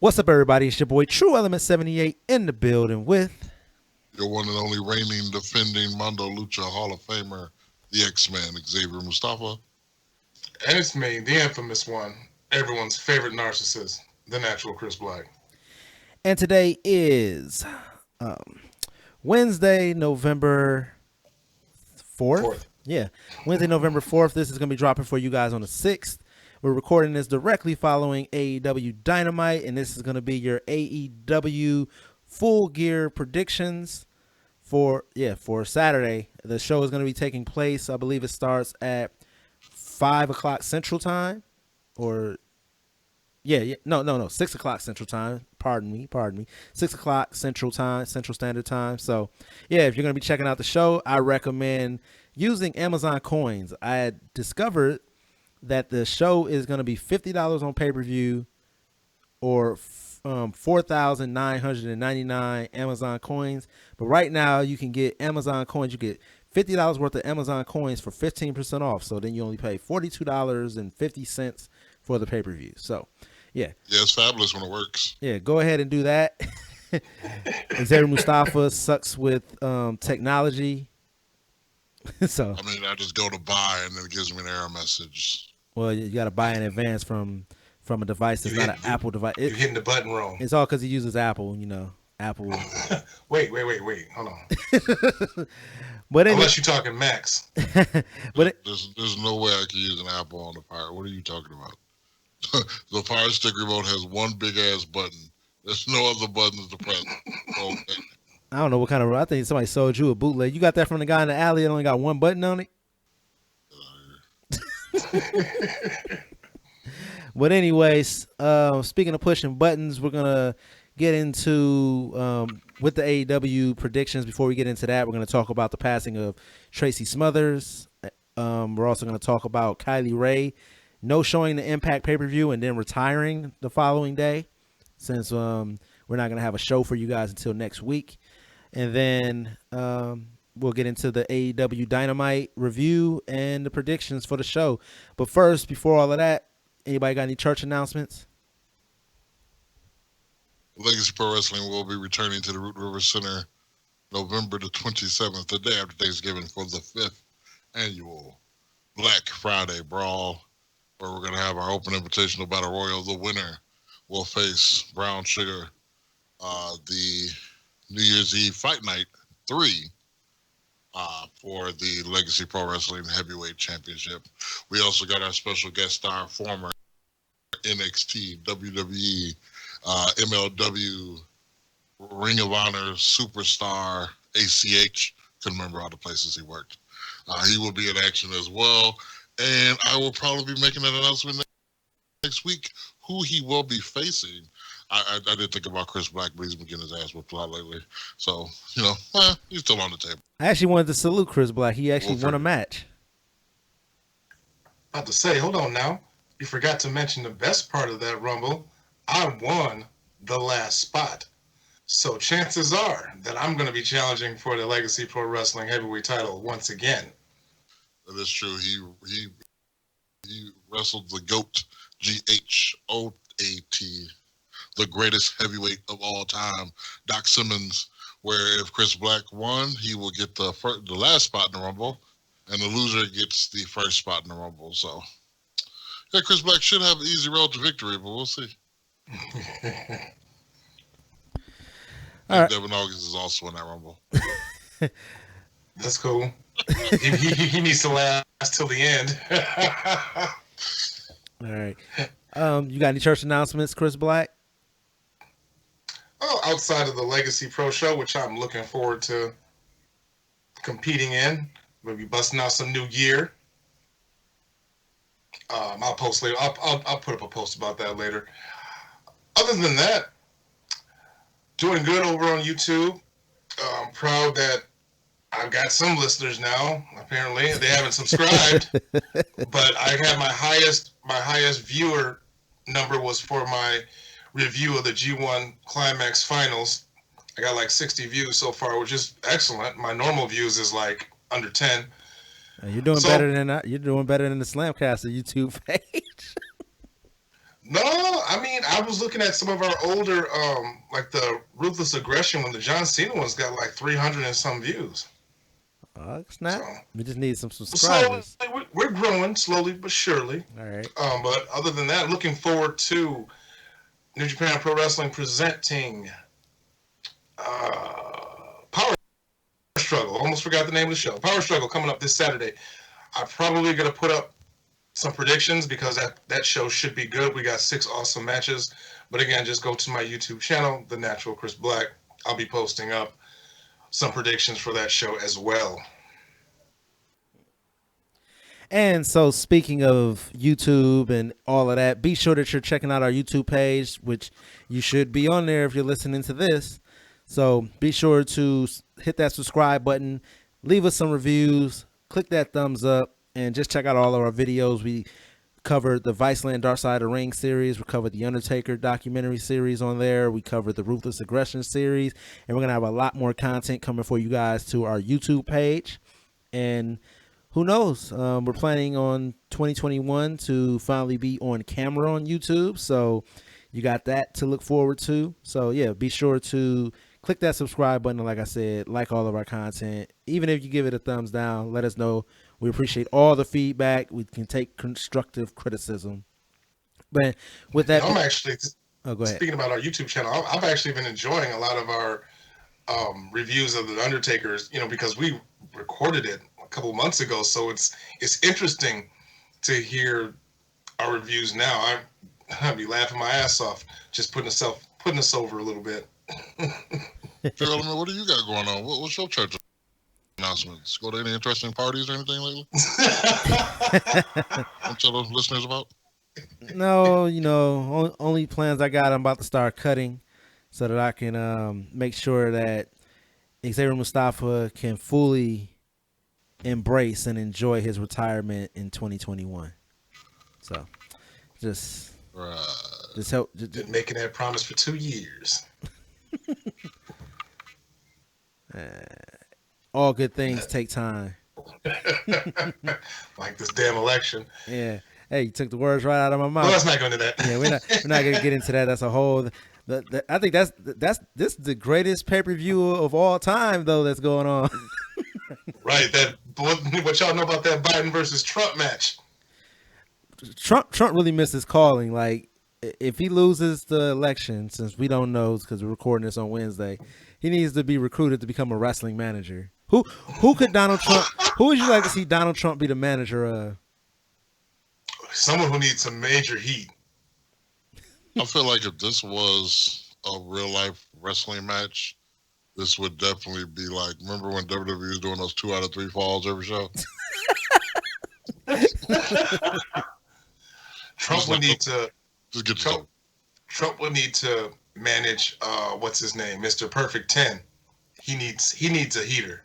What's up, everybody? It's your boy Tru Element 78 in the building with your one and only reigning, defending Mondo Lucha Hall of Famer, the X-Man, Xavier Mustafa. And it's me, the infamous one, everyone's favorite narcissist, the natural Chris Black. and today is Wednesday, November 4th. Yeah, Wednesday, November 4th. This is going to be dropping for you guys on the 6th. We're recording this directly following AEW Dynamite, and this is going to be your AEW Full Gear predictions for Saturday. The show is going to be taking place, I believe it starts at 5 o'clock Central Time, or 6 o'clock Central Time. Pardon me. 6 o'clock Central Time, Central Standard Time. So, yeah, if you're going to be checking out the show, I recommend using Amazon coins. I had discovered that the show is going to be $50 on pay-per-view or 4,999 Amazon coins. But right now, you can get Amazon coins. You get $50 worth of Amazon coins for 15% off. So then you only pay $42.50 for the pay-per-view. So, yeah. Yeah, it's fabulous when it works. Yeah, go ahead and do that. Xavier Mustafa sucks with technology. So I mean, I just go to buy and then it gives me an error message. Well, you got to buy in advance from a device that's not an Apple device. You're hitting the button wrong. It's all because he uses Apple, Apple. Wait. Hold on. But unless you're talking Macs. But there's no way I can use an Apple on the Fire. What are you talking about? The Fire Stick remote has one big ass button. There's no other buttons to press. Okay. I don't know what kind of. I think somebody sold you a bootleg. You got that from the guy in the alley that only got one button on it. But anyways, speaking of pushing buttons, we're gonna get into with the AEW predictions. Before we get into that, we're gonna talk about the passing of Tracy Smothers. We're also gonna talk about Kylie Ray no showing the Impact pay-per-view and then retiring the following day, since we're not gonna have a show for you guys until next week. And then we'll get into the AEW Dynamite review and the predictions for the show. But first, before all of that, anybody got any church announcements? Legacy Pro Wrestling will be returning to the Root River Center November the 27th, the day after Thanksgiving, for the 5th annual Black Friday Brawl, where we're going to have our open invitational battle royal. The winner will face Brown Sugar, the New Year's Eve Fight Night 3 for the Legacy Pro Wrestling Heavyweight Championship. We also got our special guest star, former NXT, WWE, MLW, Ring of Honor superstar, ACH. Couldn't remember all the places he worked. He will be in action as well. And I will probably be making an announcement next week who he will be facing. I did think about Chris Black, but he's been getting his ass whipped a lot lately. So, he's still on the table. I actually wanted to salute Chris Black. He actually won a match. About to say, hold on now. You forgot to mention the best part of that Rumble. I won the last spot. So chances are that I'm going to be challenging for the Legacy Pro Wrestling Heavyweight title once again. That is true. He wrestled the GOAT, GHOAT, the greatest heavyweight of all time, Doc Simmons, where if Chris Black won, he will get the last spot in the Rumble, and the loser gets the first spot in the Rumble. So, yeah, Chris Black should have an easy road to victory, but we'll see. All right. Devin August is also in that Rumble. That's cool. he needs to last till the end. All right. You got any church announcements, Chris Black? Oh, outside of the Legacy Pro show, which I'm looking forward to competing in. We'll be busting out some new gear. I'll post later. I'll put up a post about that later. Other than that, doing good over on YouTube. I'm proud that I've got some listeners now. Apparently, they haven't subscribed, but I had my highest viewer number was for my review of the G1 Climax Finals. I got like 60 views so far, which is excellent. My normal views is like under 10. You're doing better than the Slamcasters YouTube page. No, I I mean, I was looking at some of our older, like the Ruthless Aggression when the John Cena one's got like 300 and some views. It's not. So, We just need some slowly, subscribers. we're growing slowly but surely. All right. But other than that, looking forward to New Japan Pro Wrestling presenting Power Struggle. Almost forgot the name of the show. Power Struggle coming up this Saturday. I'm probably going to put up some predictions because that show should be good. We got 6 awesome matches. But again, just go to my YouTube channel, The Natural Chris Black. I'll be posting up some predictions for that show as well. And so speaking of YouTube and all of that, be sure that you're checking out our YouTube page, which you should be on there if you're listening to this. So be sure to hit that subscribe button, leave us some reviews, click that thumbs up, and just check out all of our videos. We covered the Viceland Dark Side of the Ring series. We covered the Undertaker documentary series on there. We covered the Ruthless Aggression series. And we're going to have a lot more content coming for you guys to our YouTube page. And who knows? We're planning on 2021 to finally be on camera on YouTube. So you got that to look forward to. So, yeah, be sure to click that subscribe button. Like I said, like all of our content. Even if you give it a thumbs down, let us know. We appreciate all the feedback. We can take constructive criticism. But with that, I'm actually, go ahead. Speaking about our YouTube channel, I've actually been enjoying a lot of our reviews of the Undertakers, because we recorded it a couple months ago. So it's interesting to hear our reviews now. I'd be laughing my ass off just putting us over a little bit. Tru Element, what do you got going on? What's your church announcements? Go to any interesting parties or anything lately? Don't tell those listeners about? No, only plans I got, I'm about to start cutting so that I can make sure that Xavier Mustafa can fully embrace and enjoy his retirement in 2021. So just help. Been making that promise for 2 years. All good things take time. Like this damn election. Yeah. Hey, you took the words right out of my mouth. Well, let's not go into that. Yeah, we're not gonna get into that. That's a whole. I think this is the greatest pay-per-view of all time, though. That's going on. Right. What y'all know about that Biden versus Trump match? Trump really missed his calling. Like, if he loses the election, since we don't know because we're recording this on Wednesday, he needs to be recruited to become a wrestling manager. Who could Donald Trump? Who would you like to see Donald Trump be the manager of? Someone who needs some major heat. I feel like if this was a real life wrestling match, this would definitely be like, remember when WWE was doing those 2 out of 3 falls every show? Trump would need to just get Trump would need to manage what's his name, Mr. Perfect 10. He needs a heater.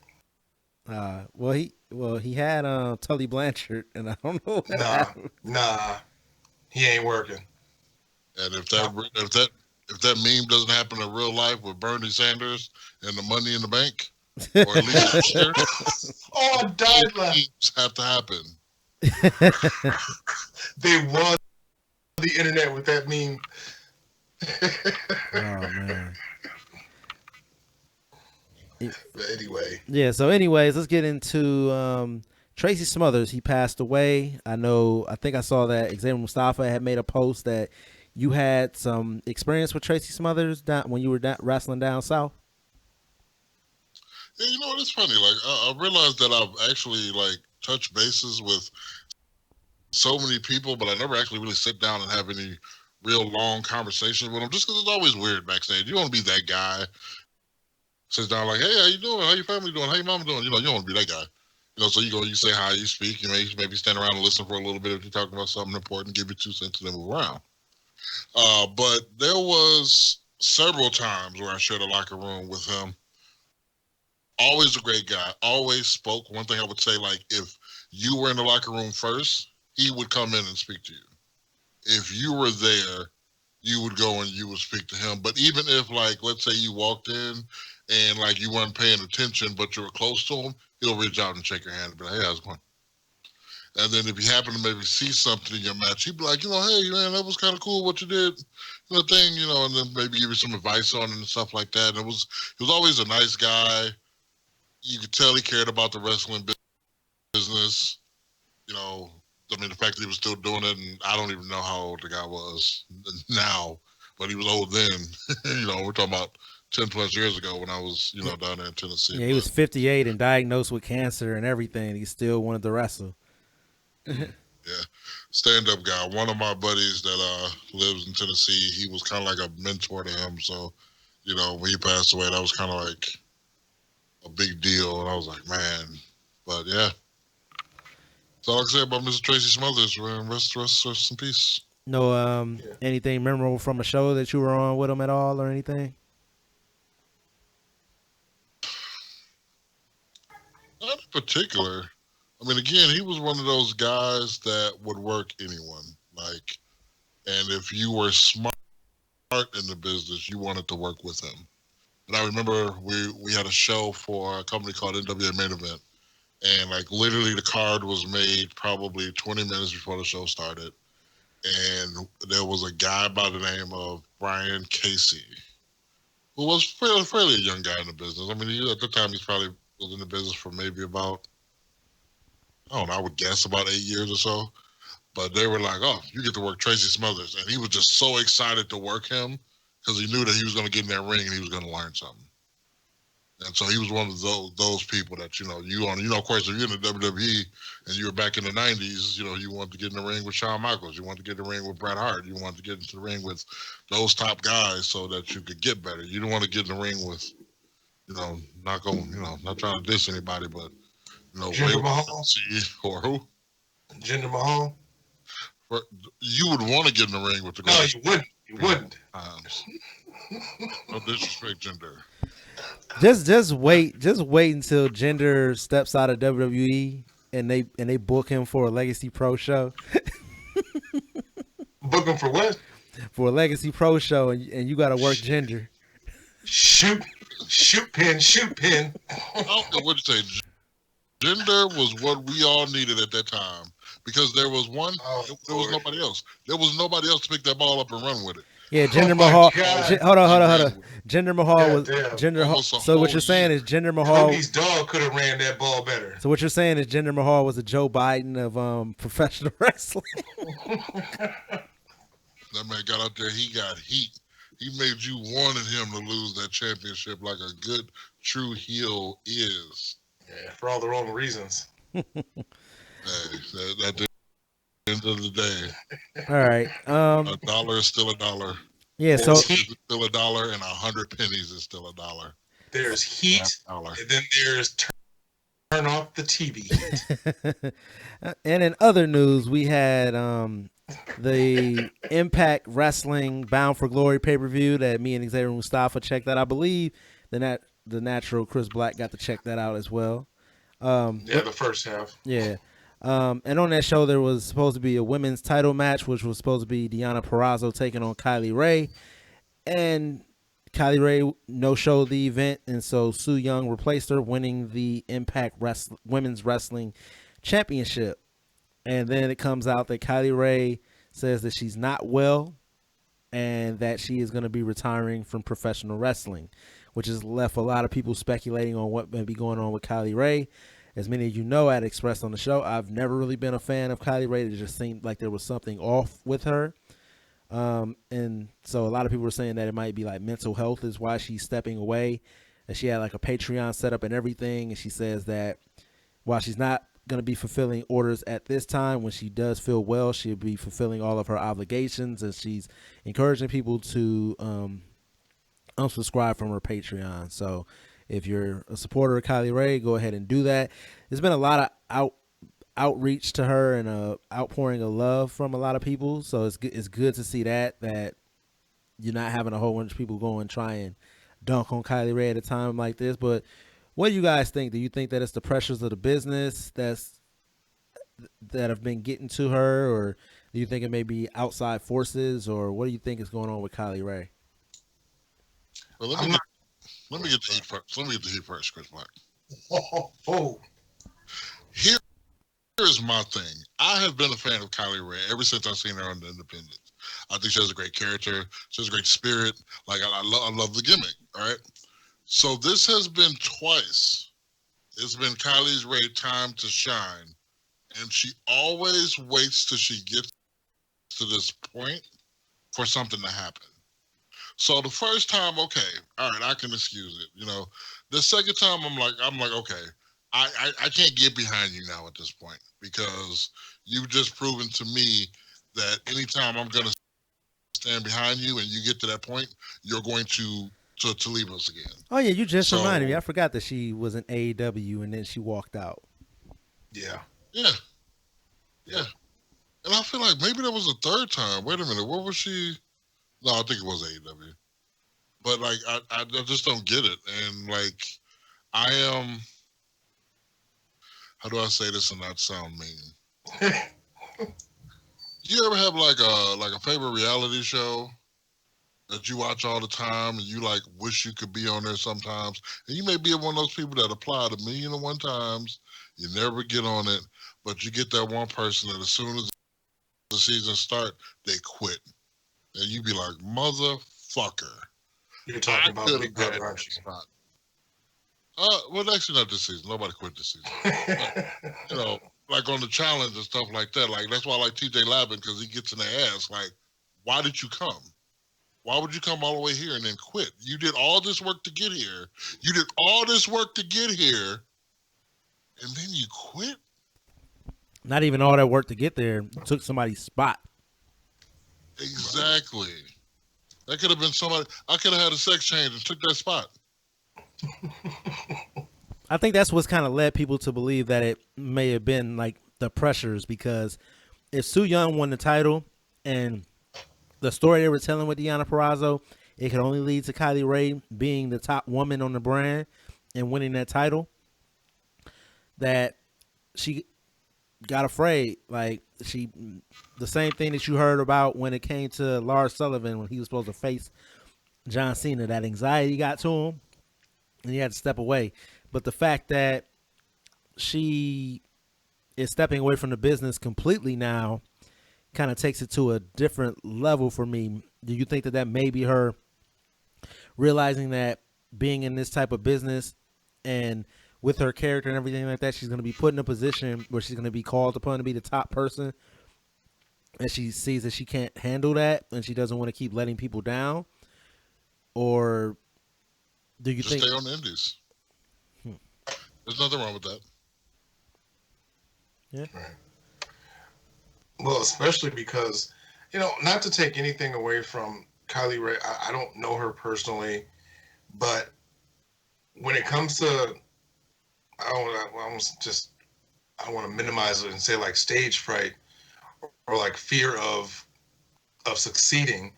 Well, he had Tully Blanchard, and I don't know. Nah, he ain't working. And if that meme doesn't happen in real life with Bernie Sanders and the money in the bank, or at least this year, I died laughing. Have to happen. They won the internet with that meme. Oh man. But anyway. Yeah, so anyways, let's get into Tracy Smothers. He passed away. I think I saw that Xavier Mustafa had made a post that you had some experience with Tracy Smothers when you were wrestling down south. Yeah, you know what? It's funny. Like I realized that I've actually touched bases with so many people, but I never actually really sit down and have any real long conversations with them. Just because it's always weird backstage. You want to be that guy. Sits down like, hey, how you doing? How your family doing? How your mama doing? You don't want to be that guy. So you go, you say hi, you speak, you maybe stand around and listen for a little bit if you're talking about something important, give you 2 cents and then move around. But there was several times where I shared a locker room with him. Always a great guy. Always spoke. One thing I would say, if you were in the locker room first, he would come in and speak to you. If you were there, you would go and you would speak to him. But even if, let's say you walked in and, you weren't paying attention, but you were close to him, he'll reach out and shake your hand and be like, hey, how's it going? And then if you happen to maybe see something in your match, he'd be like, hey, man, that was kind of cool what you did, thing, and then maybe give you some advice on it and stuff like that. And he was always a nice guy. You could tell he cared about the wrestling business. The fact that he was still doing it, and I don't even know how old the guy was now, but he was old then. We're talking about 10 plus years ago when I was, down there in Tennessee. Yeah, he was 58 and diagnosed with cancer and everything. He still wanted to wrestle. Yeah, stand-up guy. One of my buddies that lives in Tennessee, he was kind of like a mentor to him. So, when he passed away, that was kind of like a big deal. And I was like, man. But, yeah. That's all I can say about Mr. Tracy Smothers, man. Rest in peace. No, anything memorable from a show that you were on with him at all or anything? Not in particular. Again, he was one of those guys that would work anyone. And if you were smart in the business, you wanted to work with him. And I remember we had a show for a company called NWA Main Event. And literally the card was made probably 20 minutes before the show started. And there was a guy by the name of Brian Casey, who was fairly a young guy in the business. At the time, he probably was in the business for maybe about, I would guess about 8 years or so. But they were like, oh, you get to work Tracy Smothers. And he was just so excited to work him because he knew that he was going to get in that ring and he was going to learn something. And so he was one of those people that, of course, if you're in the WWE and you were back in the 90s, you wanted to get in the ring with Shawn Michaels. You wanted to get in the ring with Bret Hart. You wanted to get into the ring with those top guys so that you could get better. You don't want to get in the ring with, not trying to diss anybody, but, Jinder Mahal? Or who? Jinder Mahal? You would want to get in the ring with the guy. No, you wouldn't. You wouldn't. No disrespect, Jinder. Just wait until Jinder steps out of WWE and they book him for a Legacy Pro show. Book him for what? For a Legacy Pro show, and you got to work Jinder. Shoot pin. I don't know what to say. Jinder was what we all needed at that time because there was there was nobody else. There was nobody else to pick that ball up and run with it. Yeah, Jinder Mahal. Hold on. Jinder Mahal was Jinder. So what you're saying is Jinder Mahal. Hoagie's dog could have ran that ball better. So what you're saying is Jinder Mahal was the Joe Biden of professional wrestling. That man got out there. He got heat. He made you wanted him to lose that championship like a good true heel is. Yeah, for all the wrong reasons. Hey, at the end of the day. All right. A dollar is still a dollar. Yeah, so it's still a dollar, and 100 pennies is still a dollar. There's heat, and then there's turn off the TV. And in other news, we had the Impact Wrestling Bound for Glory pay-per-view that me and Xavier and Mustafa checked out. I believe the natural Chris Black got to check that out as well. The first half. Yeah. And on that show, there was supposed to be a women's title match, which was supposed to be Deonna Purrazzo taking on Kylie Ray. And Kylie Ray no-showed the event, and so Su Yung replaced her, winning the Impact Women's Wrestling Championship. And then it comes out that Kylie Ray says that she's not well and that she is going to be retiring from professional wrestling, which has left a lot of people speculating on what may be going on with Kylie Ray. As many of you know, I had expressed on the show, I've never really been a fan of Kylie Ray. It just seemed like there was something off with her. And so a lot of people were saying that it might be like mental health is why she's stepping away. And she had like a Patreon set up and everything. And she says that while she's not going to be fulfilling orders at this time, when she does feel well, she'll be fulfilling all of her obligations. And she's encouraging people to unsubscribe from her Patreon. So if you're a supporter of Kylie Ray, go ahead and do that. There's been a lot of outreach to her and a outpouring of love from a lot of people. So it's good to see that you're not having a whole bunch of people go and try and dunk on Kylie Ray at a time like this. But what do you guys think? Do you think that it's the pressures of the business that have been getting to her, or do you think it may be outside forces, or what do you think is going on with Kylie Ray? Well, let me get the heat first. Let me get the heat first, Chris Black. Oh. Here Here's my thing. I have been a fan of Kylie Ray ever since I've seen her on the Independents. I think she has a great character. She has a great spirit. Like I love the gimmick. All right. So this has been twice. It's been Kylie's Ray time to shine, and she always waits till she gets to this point for something to happen. So the first time, okay, all right, I can excuse it. You know, the second time, I'm like, okay, I can't get behind you now at this point because you've just proven to me that anytime I'm gonna stand behind you and you get to that point, you're going to leave us again. Oh yeah, you just reminded me. So I forgot that she was in AEW and then she walked out. Yeah. yeah, yeah, and I feel like maybe that was the third time. Wait a minute, what was she? No, I think it was AEW. But like, I just don't get it, and like, I am. How do I say this and not sound mean? Do you ever have like a favorite reality show that you watch all the time and you like wish you could be on there sometimes? And you may be one of those people that applied 1,000,001 times, you never get on it, but you get that one person that as soon as the season start, they quit. And you be like, motherfucker. You're talking about could Big have had Brother, aren't that you? spot. Well, actually not this season. Nobody quit this season. But, you know, like on the challenge and stuff like that. Like that's why I like TJ Lavin because he gets in the ass. Like, why did you come? Why would you come all the way here and then quit? You did all this work to get here. You did all this work to get here, and then you quit? Not even all that work to get there. Took somebody's spot. Exactly. That could have been somebody. I could have had a sex change and took that spot. I think that's what's kind of led people to believe that it may have been like the pressures because if Su Yung won the title and the story they were telling with Deonna Purrazzo, it could only lead to Kylie Ray being the top woman on the brand and winning that title. That she got afraid. Like the same thing that you heard about when it came to Lars Sullivan when he was supposed to face John Cena. That anxiety got to him and he had to step away. But the fact that she is stepping away from the business completely now kind of takes it to a different level for me. Do you think that that may be her realizing that being in this type of business and with her character and everything like that, she's going to be put in a position where she's going to be called upon to be the top person, and she sees that she can't handle that and she doesn't want to keep letting people down? Or do you Just think... stay on the indies. There's nothing wrong with that. Yeah. Right. Well, especially because, you know, not to take anything away from Kylie Ray, I don't know her personally, but when it comes to, I don't want to minimize it and say like stage fright or like fear of succeeding.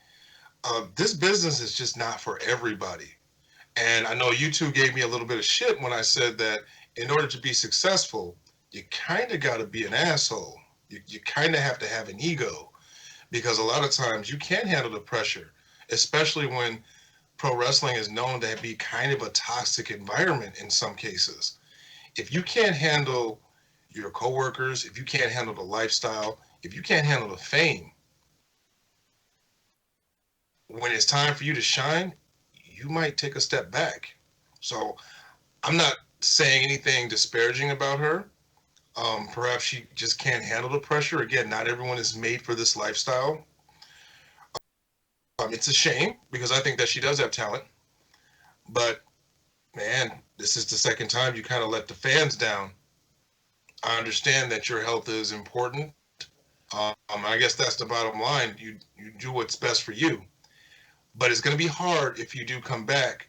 This business is just not for everybody. And I know you two gave me a little bit of shit when I said that in order to be successful, you kind of got to be an asshole. You kind of have to have an ego because a lot of times you can't handle the pressure, especially when pro wrestling is known to be kind of a toxic environment in some cases. If you can't handle your coworkers, if you can't handle the lifestyle, if you can't handle the fame, when it's time for you to shine, you might take a step back. So I'm not saying anything disparaging about her. Perhaps she just can't handle the pressure. Again, not everyone is made for this lifestyle. It's a shame because I think that she does have talent. But man, this is the second time you kind of let the fans down. I understand that your health is important. I guess that's the bottom line. You do what's best for you. But it's going to be hard if you do come back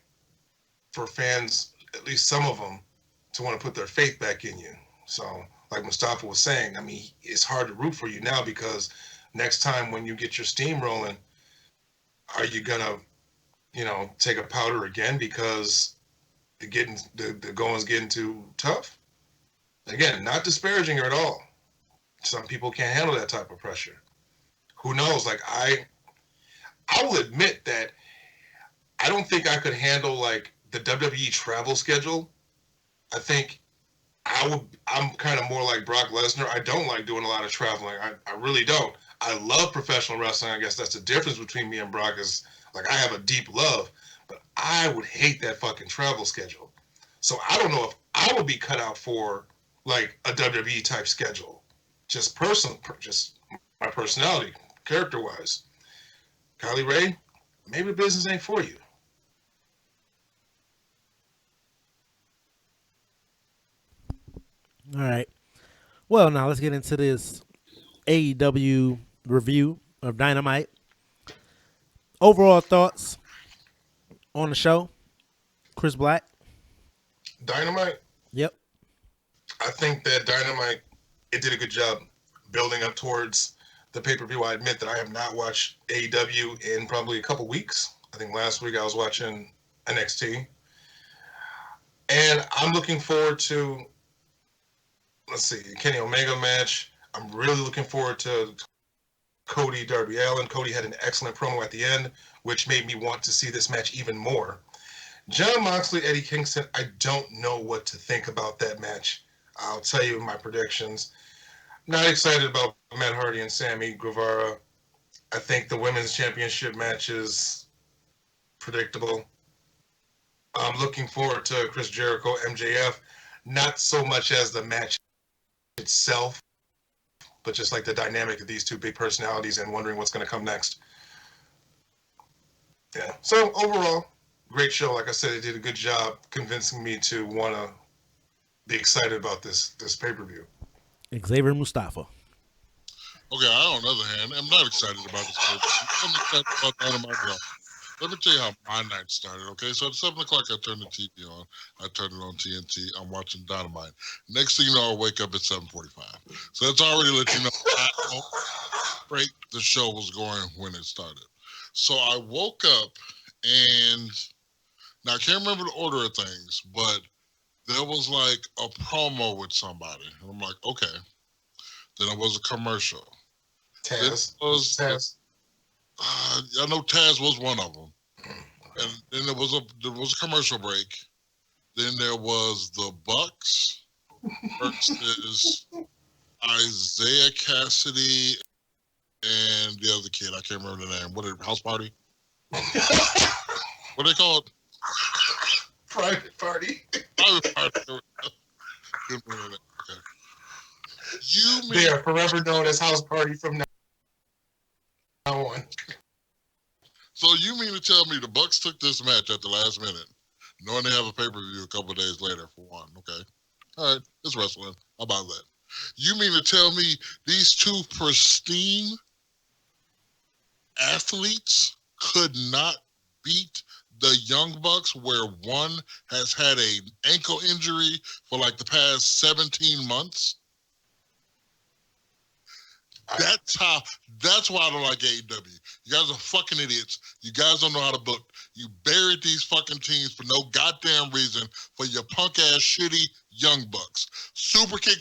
for fans, at least some of them, to want to put their faith back in you. So, like Mustafa was saying, I mean, it's hard to root for you now because next time when you get your steam rolling, are you going to, you know, take a powder again because the going's getting too tough? Again, not disparaging her at all. Some people can't handle that type of pressure. Who knows? Like I will admit that I don't think I could handle like the WWE travel schedule. I think I I'm kind of more like Brock Lesnar. I don't like doing a lot of traveling. I really don't. I love professional wrestling. I guess that's the difference between me and Brock is like I have a deep love, but I would hate that fucking travel schedule. So I don't know if I would be cut out for like a WWE type schedule. Just my personality, character wise. Kylie Ray, maybe business ain't for you. All right. Well, now let's get into this AEW review of Dynamite. Overall thoughts on the show, Chris Black. Dynamite. Yep. I think that Dynamite, it did a good job building up towards the pay-per-view. I admit that I have not watched AEW in probably a couple weeks. I think last week I was watching NXT. And I'm looking forward to, let's see, Kenny Omega match. I'm really looking forward to Cody Darby Allin. Cody had an excellent promo at the end, which made me want to see this match even more. John Moxley, Eddie Kingston, I don't know what to think about that match. I'll tell you my predictions. Not excited about Matt Hardy and Sammy Guevara. I think the women's championship match is predictable. I'm looking forward to Chris Jericho, MJF, not so much as the match itself, but just like the dynamic of these two big personalities and wondering what's going to come next. Yeah. So overall, great show. Like I said, it did a good job convincing me to want to be excited about this pay-per-view. Xavier Mustafa. Okay, I, on the other hand, am not excited about this pay-per-view. I'm excited about Dynamite. Let me tell you how my night started, okay? So at 7 o'clock, I turned the TV on. I turned it on TNT. I'm watching Dynamite. Next thing you know, I wake up at 7:45. So that's already let you know how great the show was going when it started. So I woke up, and now I can't remember the order of things, but there was like a promo with somebody. And I'm like, okay. Then it was a commercial. Taz. Taz. I know Taz was one of them, and then there was a commercial break. Then there was the Bucks versus Isaiah Cassidy and the other kid. I can't remember the name. What is House Party? What they called? Private Party. Private Party. Good remember that. Okay. They are forever known as House Party from now on. So you mean to tell me the Bucks took this match at the last minute, knowing they have a pay-per-view a couple of days later for one? Okay. All right. It's wrestling. How about that? You mean to tell me these two pristine athletes could not beat the Young Bucks, where one has had an ankle injury for like the past 17 months? That's why I don't like AEW. You guys are fucking idiots. You guys don't know how to book. You buried these fucking teams for no goddamn reason for your punk ass shitty Young Bucks. Super kick,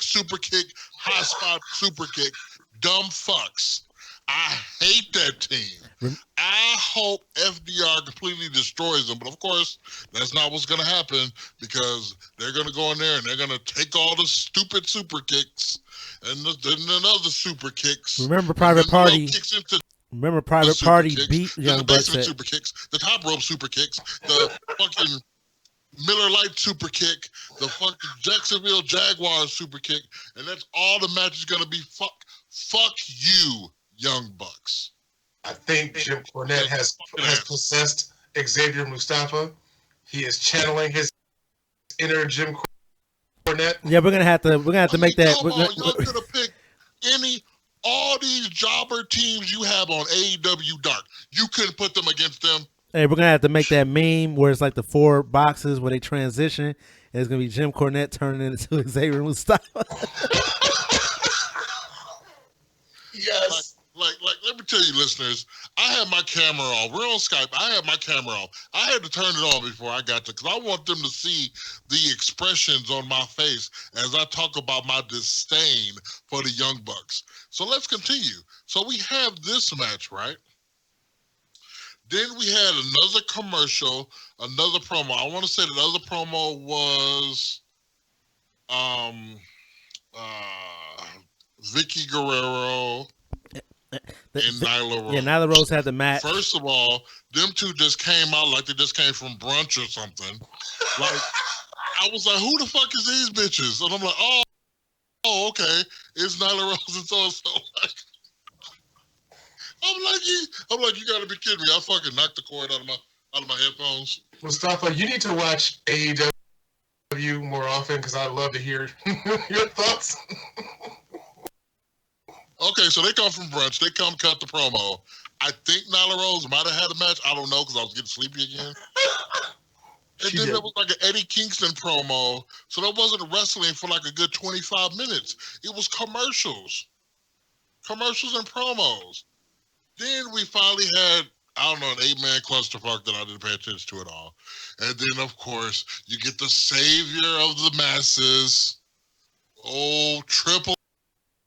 high spot, super kick. Dumb fucks. I hate that team. I hope FDR completely destroys them, but of course, that's not what's going to happen, because they're going to go in there and they're going to take all the stupid super kicks and then another super kicks. Remember Private Party. Remember Private Party kicks, beat Young the Bucks. basement super kicks, the top rope super kicks, the fucking Miller Lite super kick, the fucking Jacksonville Jaguars super kick, and that's all the match is going to be. Fuck you, Young Bucks. I think Jim Cornette has possessed Xavier Mustafa. He is channeling his inner Jim Cornette. Yeah, we're gonna have to make that. Y'all could have picked all these jobber teams you have on AEW Dark. You couldn't put them against them. Hey, we're gonna have to make that meme where it's like the 4 boxes where they transition, and it's gonna be Jim Cornette turning into Xavier Mustafa. Yes. Like, let me tell you, listeners, I had my camera on. We're on Skype. I had my camera on. I had to turn it on before I got to, because I want them to see the expressions on my face as I talk about my disdain for the Young Bucks. So let's continue. So we have this match, right? Then we had another commercial, another promo. I want to say the other promo was Um, uh, Vicky Guerrero and Nyla Rose. Yeah, Nyla Rose had the match. First of all, them two just came out like they just came from brunch or something. Like, I was like, who the fuck is these bitches? And I'm like, oh, okay, it's Nyla Rose and so. I'm like, you gotta be kidding me! I fucking knocked the cord out of my headphones. Mustafa, you need to watch AEW more often because I'd love to hear your thoughts. Okay, so they come from brunch. They come cut the promo. I think Nyla Rose might have had a match. I don't know because I was getting sleepy again. And then there was like an Eddie Kingston promo. So that wasn't wrestling for like a good 25 minutes. It was commercials. Commercials and promos. Then we finally had, I don't know, an 8-man clusterfuck that I didn't pay attention to at all. And then, of course, you get the savior of the masses. Oh, Triple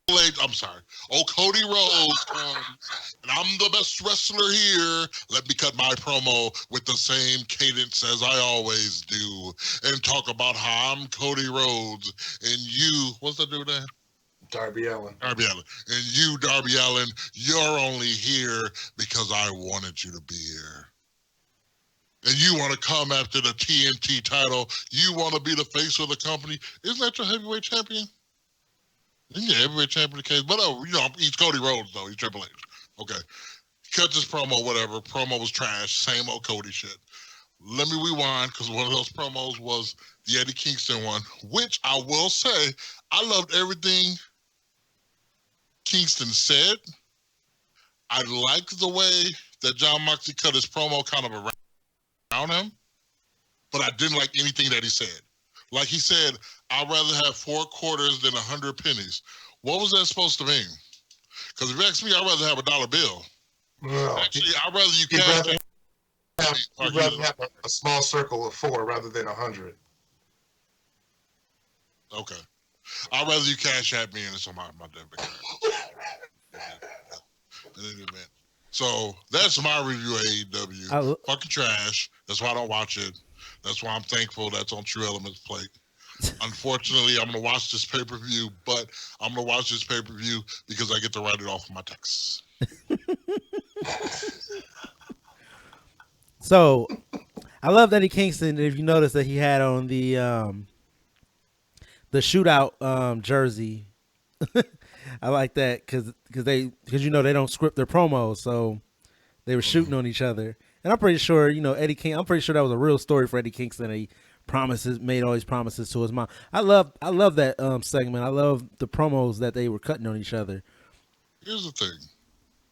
H, I'm sorry. Oh, Cody Rhodes comes, and I'm the best wrestler here. Let me cut my promo with the same cadence as I always do and talk about how I'm Cody Rhodes and you, what's that dude name? Darby Allin. Darby Allin. And you, Darby Allin, you're only here because I wanted you to be here. And you want to come after the TNT title. You want to be the face of the company. Isn't that your heavyweight champion? Isn't your heavyweight champion case? But, he's Cody Rhodes, though. He's Triple H. Okay. Cut this promo, whatever. Promo was trash. Same old Cody shit. Let me rewind, because one of those promos was the Eddie Kingston one, which I will say, I loved everything Kingston said. I liked the way that John Moxley cut his promo kind of around him, but I didn't like anything that he said. Like he said, I'd rather have 4 quarters than 100 pennies. What was that supposed to mean? Because if you ask me, I'd rather have a dollar bill. No, actually, I'd rather you cash You'd rather have a small circle of 4 rather than 100. Okay. I'd rather you cash at me and it's on my debit card. So that's my review of AEW. Fucking trash. That's why I don't watch it. That's why I'm thankful that's on Tru Element's plate. Unfortunately, I'm going to watch this pay-per-view, but I'm going to watch this pay-per-view because I get to write it off of my taxes. So, I love Eddie Kingston. If you notice that he had on the shootout jersey, I like that because they don't script their promos, so they were shooting on each other. And I'm pretty sure Eddie King. I'm pretty sure that was a real story for Eddie Kingston. He made all these promises to his mom. I love that segment. I love the promos that they were cutting on each other. Here's the thing: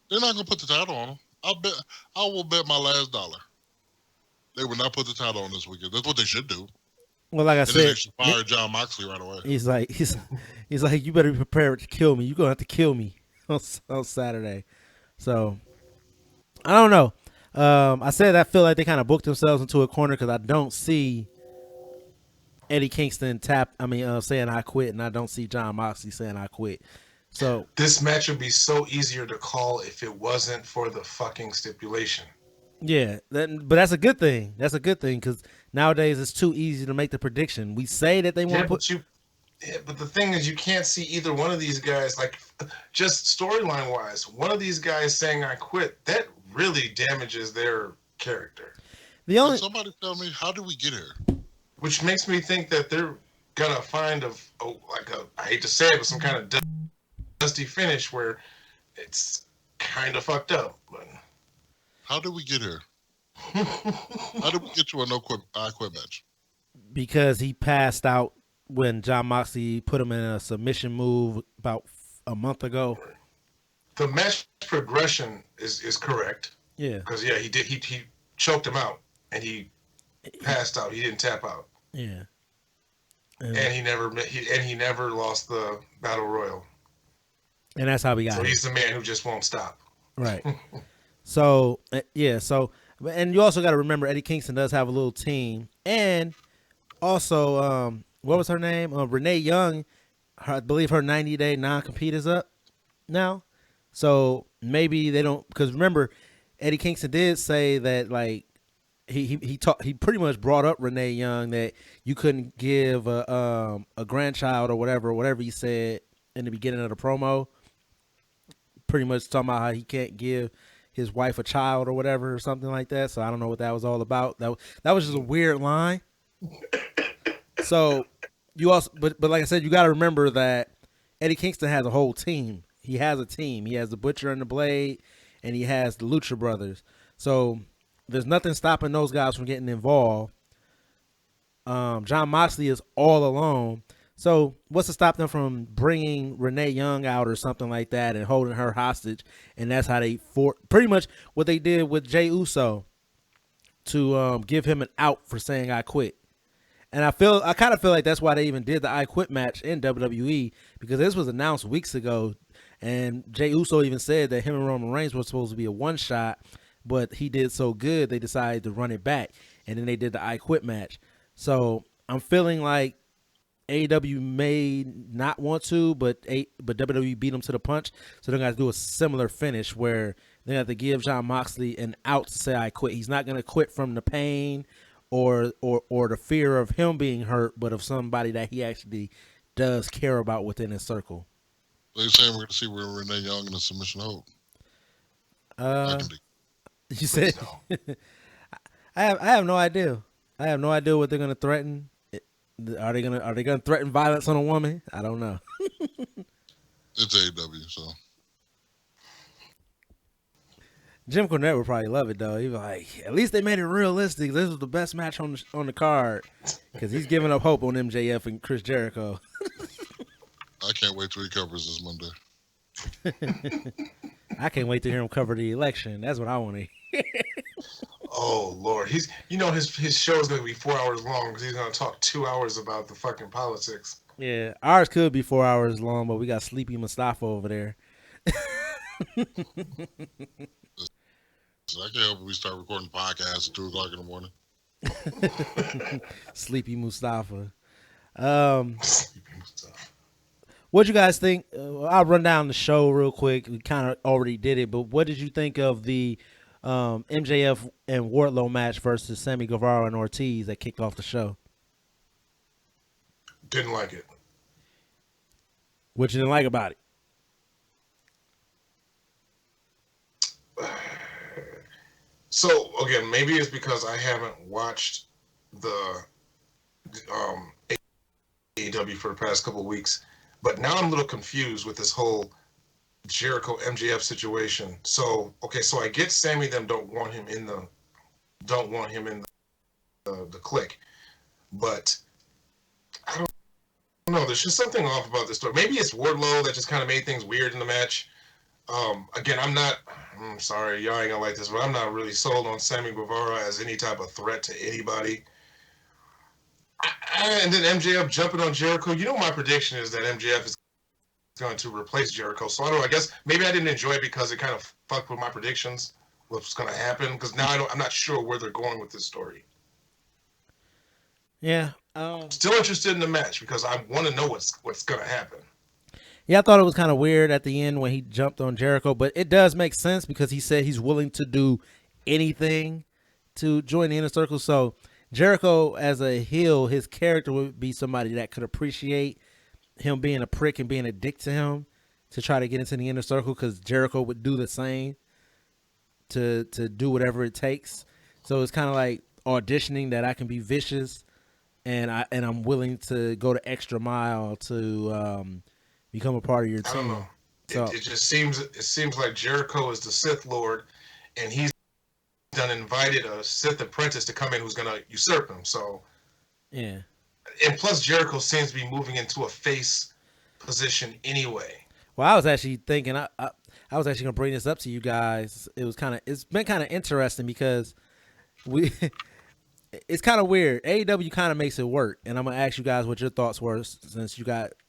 they're not gonna put the title on him. I will bet my last dollar they would not put the title on this weekend. That's what they should do. Well, like I said, they should fire John Moxley right away. He's like, you better be prepared to kill me. You're gonna have to kill me on Saturday. So I don't know. I said I feel like they kind of booked themselves into a corner because I don't see Eddie Kingston saying I quit, and I don't see John Moxley saying I quit. So this match would be so easier to call if it wasn't for the fucking stipulation. Yeah, but that's a good thing. That's a good thing because nowadays it's too easy to make the prediction. We say that they want to put. But the thing is, you can't see either one of these guys. Like, just storyline wise, one of these guys saying "I quit" that really damages their character. Somebody tell me, how did we get here? Which makes me think that they're gonna find I hate to say it, but some kind of dusty finish where it's kind of fucked up. But how did we get here? How did we get to a I quit match? Because he passed out when John Moxley put him in a submission move about a month ago. The match progression is correct. Yeah. Because he did he choked him out and he passed out. He didn't tap out. Yeah. And he never lost the Battle Royal. And that's how we got So him. he's the man who just won't stop. Right. So, yeah. So, and you also got to remember Eddie Kingston does have a little team. And also, what was her name? Renee Young. I believe her 90-day non-compete is up now. So maybe they don't, because remember, Eddie Kingston did say that, like, he pretty much brought up Renee Young that you couldn't give a grandchild or whatever he said in the beginning of the promo. Pretty much talking about how he can't give his wife a child or whatever or something like that. So I don't know what that was all about. That was just a weird line. So you also, but like I said, you got to remember that Eddie Kingston has a whole team. He has a team. He has the Butcher and the Blade, and he has the Lucha Brothers. So there's nothing stopping those guys from getting involved. John Moxley is all alone. So what's to stop them from bringing Renee Young out or something like that and holding her hostage? And that's how they pretty much what they did with Jey Uso to give him an out for saying I quit. And I kind of feel like that's why they even did the I Quit match in WWE, because this was announced weeks ago, and Jey Uso even said that him and Roman Reigns were supposed to be a one shot, but he did so good they decided to run it back, and then they did the I Quit match. So I'm feeling like AEW may not want to, but WWE beat them to the punch, so they're gonna do a similar finish where they have to give John Moxley an out to say I quit. He's not gonna quit from the pain or the fear of him being hurt, but of somebody that he actually does care about within his circle. They're saying we're going to see where Renee Young in a submission hold. You said I have no idea. I have no idea what they're going to threaten. Are they going to threaten violence on a woman? I don't know. It's AEW, so. Jim Cornette would probably love it though. He'd be like, at least they made it realistic. This was the best match on the card, because he's giving up hope on MJF and Chris Jericho. I can't wait till he covers this Monday. I can't wait to hear him cover the election. That's what I want to hear. Oh Lord, his show is going to be 4 hours long because he's going to talk 2 hours about the fucking politics. Yeah, ours could be 4 hours long, but we got Sleepy Mustafa over there. I can't help it. We start recording podcasts at 2 o'clock in the morning. Sleepy Mustafa. Sleepy Mustafa. What'd you guys think? I'll run down the show real quick. We kind of already did it, but what did you think of the MJF and Wardlow match versus Sammy Guevara and Ortiz that kicked off the show? Didn't like it. What you didn't like about it? So again, maybe it's because I haven't watched the AEW for the past couple of weeks, but now I'm a little confused with this whole Jericho MJF situation. So I get Sammy them don't want him in the clique, but I don't know. There's just something off about this story. Maybe it's Wardlow that just kind of made things weird in the match. Again, I'm sorry, y'all ain't gonna like this, but I'm not really sold on Sammy Guevara as any type of threat to anybody. And then MJF jumping on Jericho. You know, my prediction is that MJF is going to replace Jericho. So I guess maybe I didn't enjoy it because it kind of fucked with my predictions, what's going to happen. Because now I'm not sure where they're going with this story. Yeah. Still interested in the match because I want to know what's going to happen. Yeah, I thought it was kind of weird at the end when he jumped on Jericho, but it does make sense because he said he's willing to do anything to join the Inner Circle. So Jericho, as a heel, his character would be somebody that could appreciate him being a prick and being a dick to him to try to get into the Inner Circle, because Jericho would do the same to do whatever it takes. So it's kind of like auditioning that I can be vicious and I'm willing to go the extra mile to become a part of your team. I don't know. So it just seems like Jericho is the Sith Lord, and he's done invited a Sith apprentice to come in who's going to usurp him. So yeah. And plus Jericho seems to be moving into a face position anyway. Well, I was actually thinking I was actually going to bring this up to you guys. It's been kind of interesting because it's kind of weird. AEW kind of makes it work, and I'm gonna ask you guys what your thoughts were, since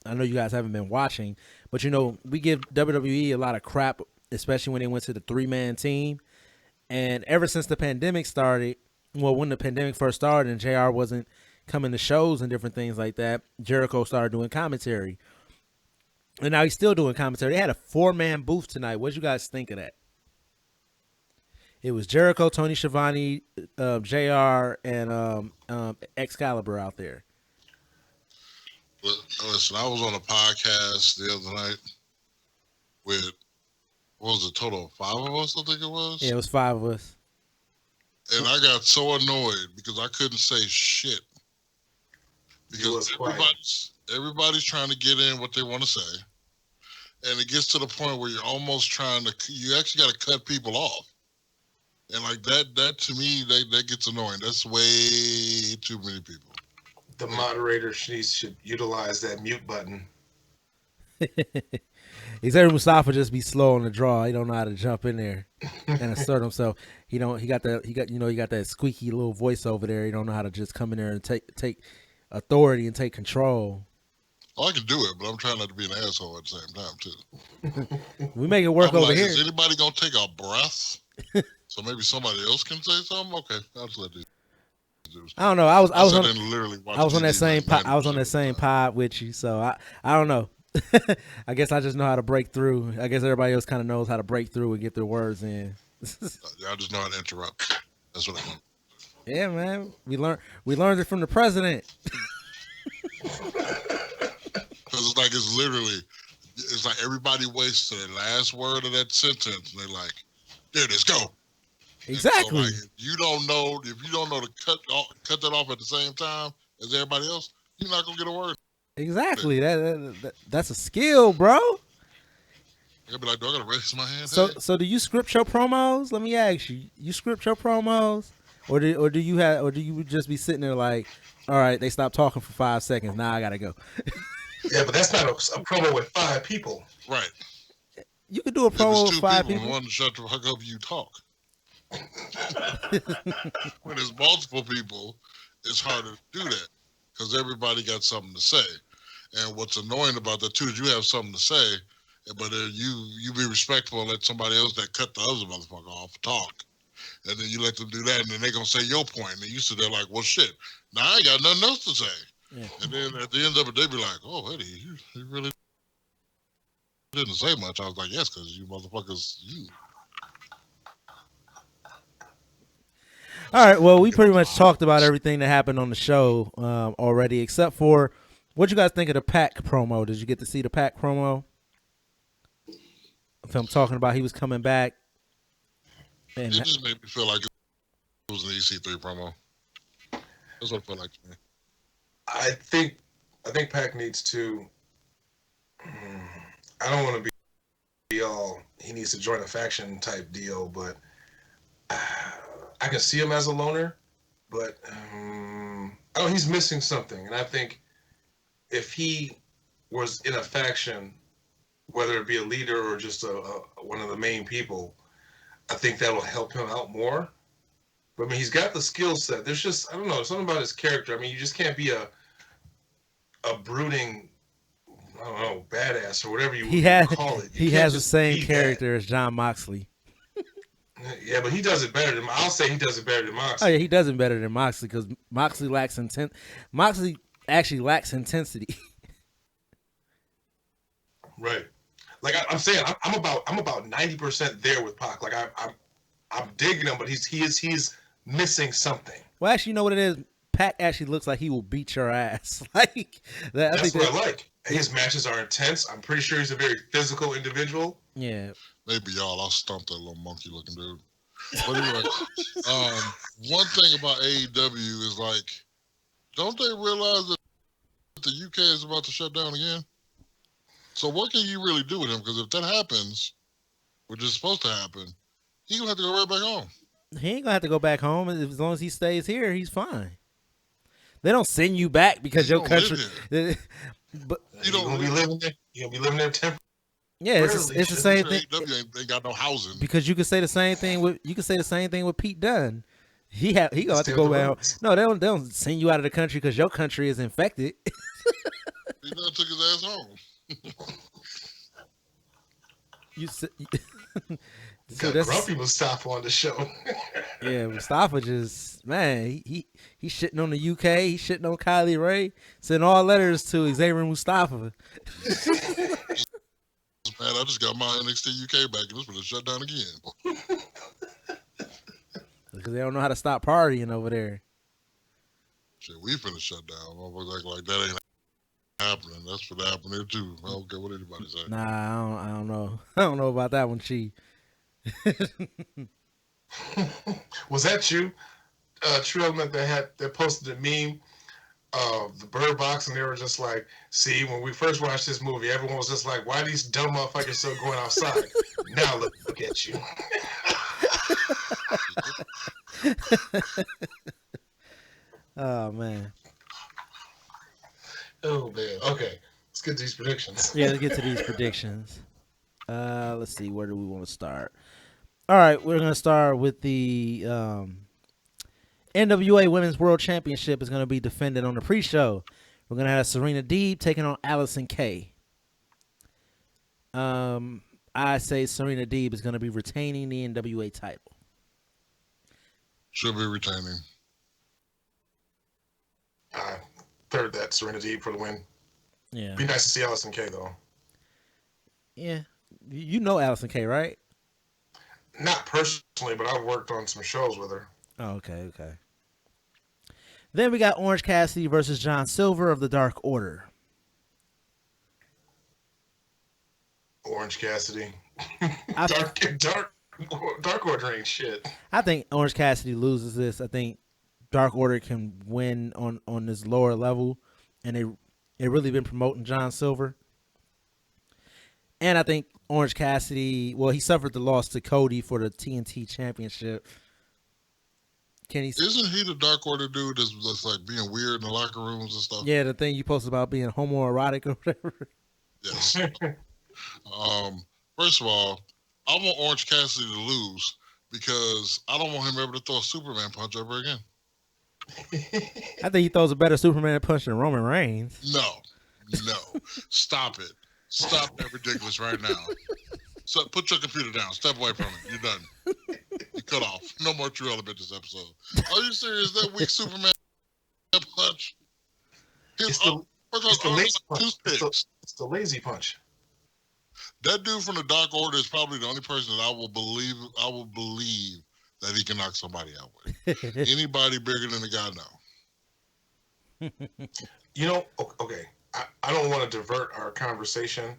I know you guys haven't been watching, but we give WWE a lot of crap, especially when they went to the 3-man team, and ever since the pandemic started, when the pandemic first started and JR wasn't coming to shows and different things like that, Jericho started doing commentary, and now he's still doing commentary. They had a 4-man booth tonight. What did you guys think of that? It was Jericho, Tony Schiavone, JR, and Excalibur out there. But listen, I was on a podcast the other night with, what was it, total of 5 of us, I think it was? Yeah, it was 5 of us. And I got so annoyed because I couldn't say shit. Because everybody's trying to get in what they want to say. And it gets to the point where you're almost you actually got to cut people off. And like that to me, that gets annoying. That's way too many people. The moderator should utilize that mute button. Xavier Mustafa just be slow on the draw. He don't know how to jump in there and assert himself. He got that squeaky little voice over there. He don't know how to just come in there and take authority and take control. Well, I can do it, but I'm trying not to be an asshole at the same time too. We make it work over here. Is anybody gonna take a breath? So maybe somebody else can say something. Okay, I'll just let these. I don't know. I was on that same pod with you, so I don't know. I guess I just know how to break through. I guess everybody else kind of knows how to break through and get their words in. I just know how to interrupt. That's what I want. Yeah, man. We learned it from the president. Because it's like everybody waits to the last word of that sentence, and they're like, "There it is, go." Exactly. So, if you don't know to cut that off at the same time as everybody else, you're not gonna get a word. Exactly. That's a skill, bro. You'll be like, do I gotta raise my hand? So do you script your promos? Let me ask you. You script your promos, or do you just be sitting there like, all right, they stopped talking for 5 seconds. Now I gotta go. Yeah, but that's not a promo with 5 people. Right. You could do a promo with 5 people. One to shut the fuck up, you talk. When there's multiple people, it's harder to do that because everybody got something to say. And what's annoying about that too is you have something to say, but you be respectful and let somebody else that cut the other motherfucker off talk. And then you let them do that, and then they're gonna say your point. And you sit there like, well, shit. Now I ain't got nothing else to say. Yeah. And then at the end of it, they be like, oh, Eddie, you really didn't say much. I was like, yes, because you motherfuckers, you. All right, well, we pretty much talked about everything that happened on the show already, except for what you guys think of the Pac promo. Did you get to see the Pac promo? If I'm talking about he was coming back. And it just made me feel like it was an EC3 promo. That's what it felt like to me. I think Pac needs to. I don't want to be all. He needs to join a faction type deal, but I can see him as a loner. But he's missing something, and I think if he was in a faction, whether it be a leader or just one of the main people, I think that will help him out more. But I mean, he's got the skill set. There's just, I don't know, something about his character. I mean, you just can't be a brooding, I don't know, badass or whatever you call it. He has the same character as Jon Moxley. Yeah, but he does it better than. I'll say he does it better than Moxley. Oh yeah, he does it better than Moxley because Moxley lacks intent. Moxley actually lacks intensity. Right. Like I'm saying, I'm about 90% there with Pac. Like I'm digging him, but he's missing something. Well, actually, you know what it is? Pac actually looks like he will beat your ass. Like that. That's what I like. His matches are intense. I'm pretty sure he's a very physical individual. Yeah. Maybe I'll stump that little monkey looking dude. But anyway, one thing about AEW is like, don't they realize that the UK is about to shut down again? So what can you really do with him? Because if that happens, which is supposed to happen, he's gonna have to go right back home. He ain't gonna have to go back home. As long as he stays here, he's fine. They don't send you back because your country. But you don't be living there. You'll be living there temporarily. Yeah, it's the same thing. They got no housing. Because you can say the same thing with Pete Dunne. He gonna have to go back home. No, they don't send you out of the country because your country is infected. He done took his ass home. So that's grumpy Mustafa on the show. Yeah, Mustafa just he shitting on the UK. He shitting on Kylie Ray. Sending all letters to Xavier Mustafa. Man, I just got my NXT UK back and this was shut down again. Because they don't know how to stop partying over there. Shit, we finna shut down. Motherfuckers act like that ain't happening. That's what happened here too. I don't care what anybody say. Nah, I don't know. I don't know about that one, Chi. Was that you, Tru Element, that posted a meme of the Bird Box, and they were just like, see, when we first watched this movie, everyone was just like, why are these dumb motherfuckers still going outside? Now look at you. Oh, man. Oh, man. Okay, let's get to these predictions. Yeah, let's get to these predictions. Let's see, where do we want to start? All right, we're going to start with the NWA Women's World Championship is going to be defended on the pre-show. We're going to have Serena Deeb taking on Allison Kay. I say Serena Deeb is going to be retaining the NWA title. Should be retaining. Third that, Serena Deeb for the win. Yeah. Be nice to see Allison Kay, though. Yeah. You know Allison Kay, right? Not personally, but I've worked on some shows with her. Oh, okay. Then we got Orange Cassidy versus John Silver of the Dark Order. Orange Cassidy. Dark Order ain't shit. I think Orange Cassidy loses this. I think Dark Order can win on this lower level, and they really been promoting John Silver. And I think Orange Cassidy, well, he suffered the loss to Cody for the TNT Championship. Isn't he the Dark Order dude that's like being weird in the locker rooms and stuff? Yeah, the thing you posted about being homoerotic or whatever. Yes. First of all, I want Orange Cassidy to lose because I don't want him ever to throw a Superman punch ever again. I think he throws a better Superman punch than Roman Reigns. No. Stop it. Stop that ridiculous right now. So put your computer down. Step away from it. You're done. You cut off. No more Tru Element this episode. Are you serious? That weak Superman punch? It's the lazy punch. It's the lazy punch. That dude from the Dark Order is probably the only person that I will believe that he can knock somebody out with. Anybody bigger than the guy, no. You know, okay. I don't want to divert our conversation.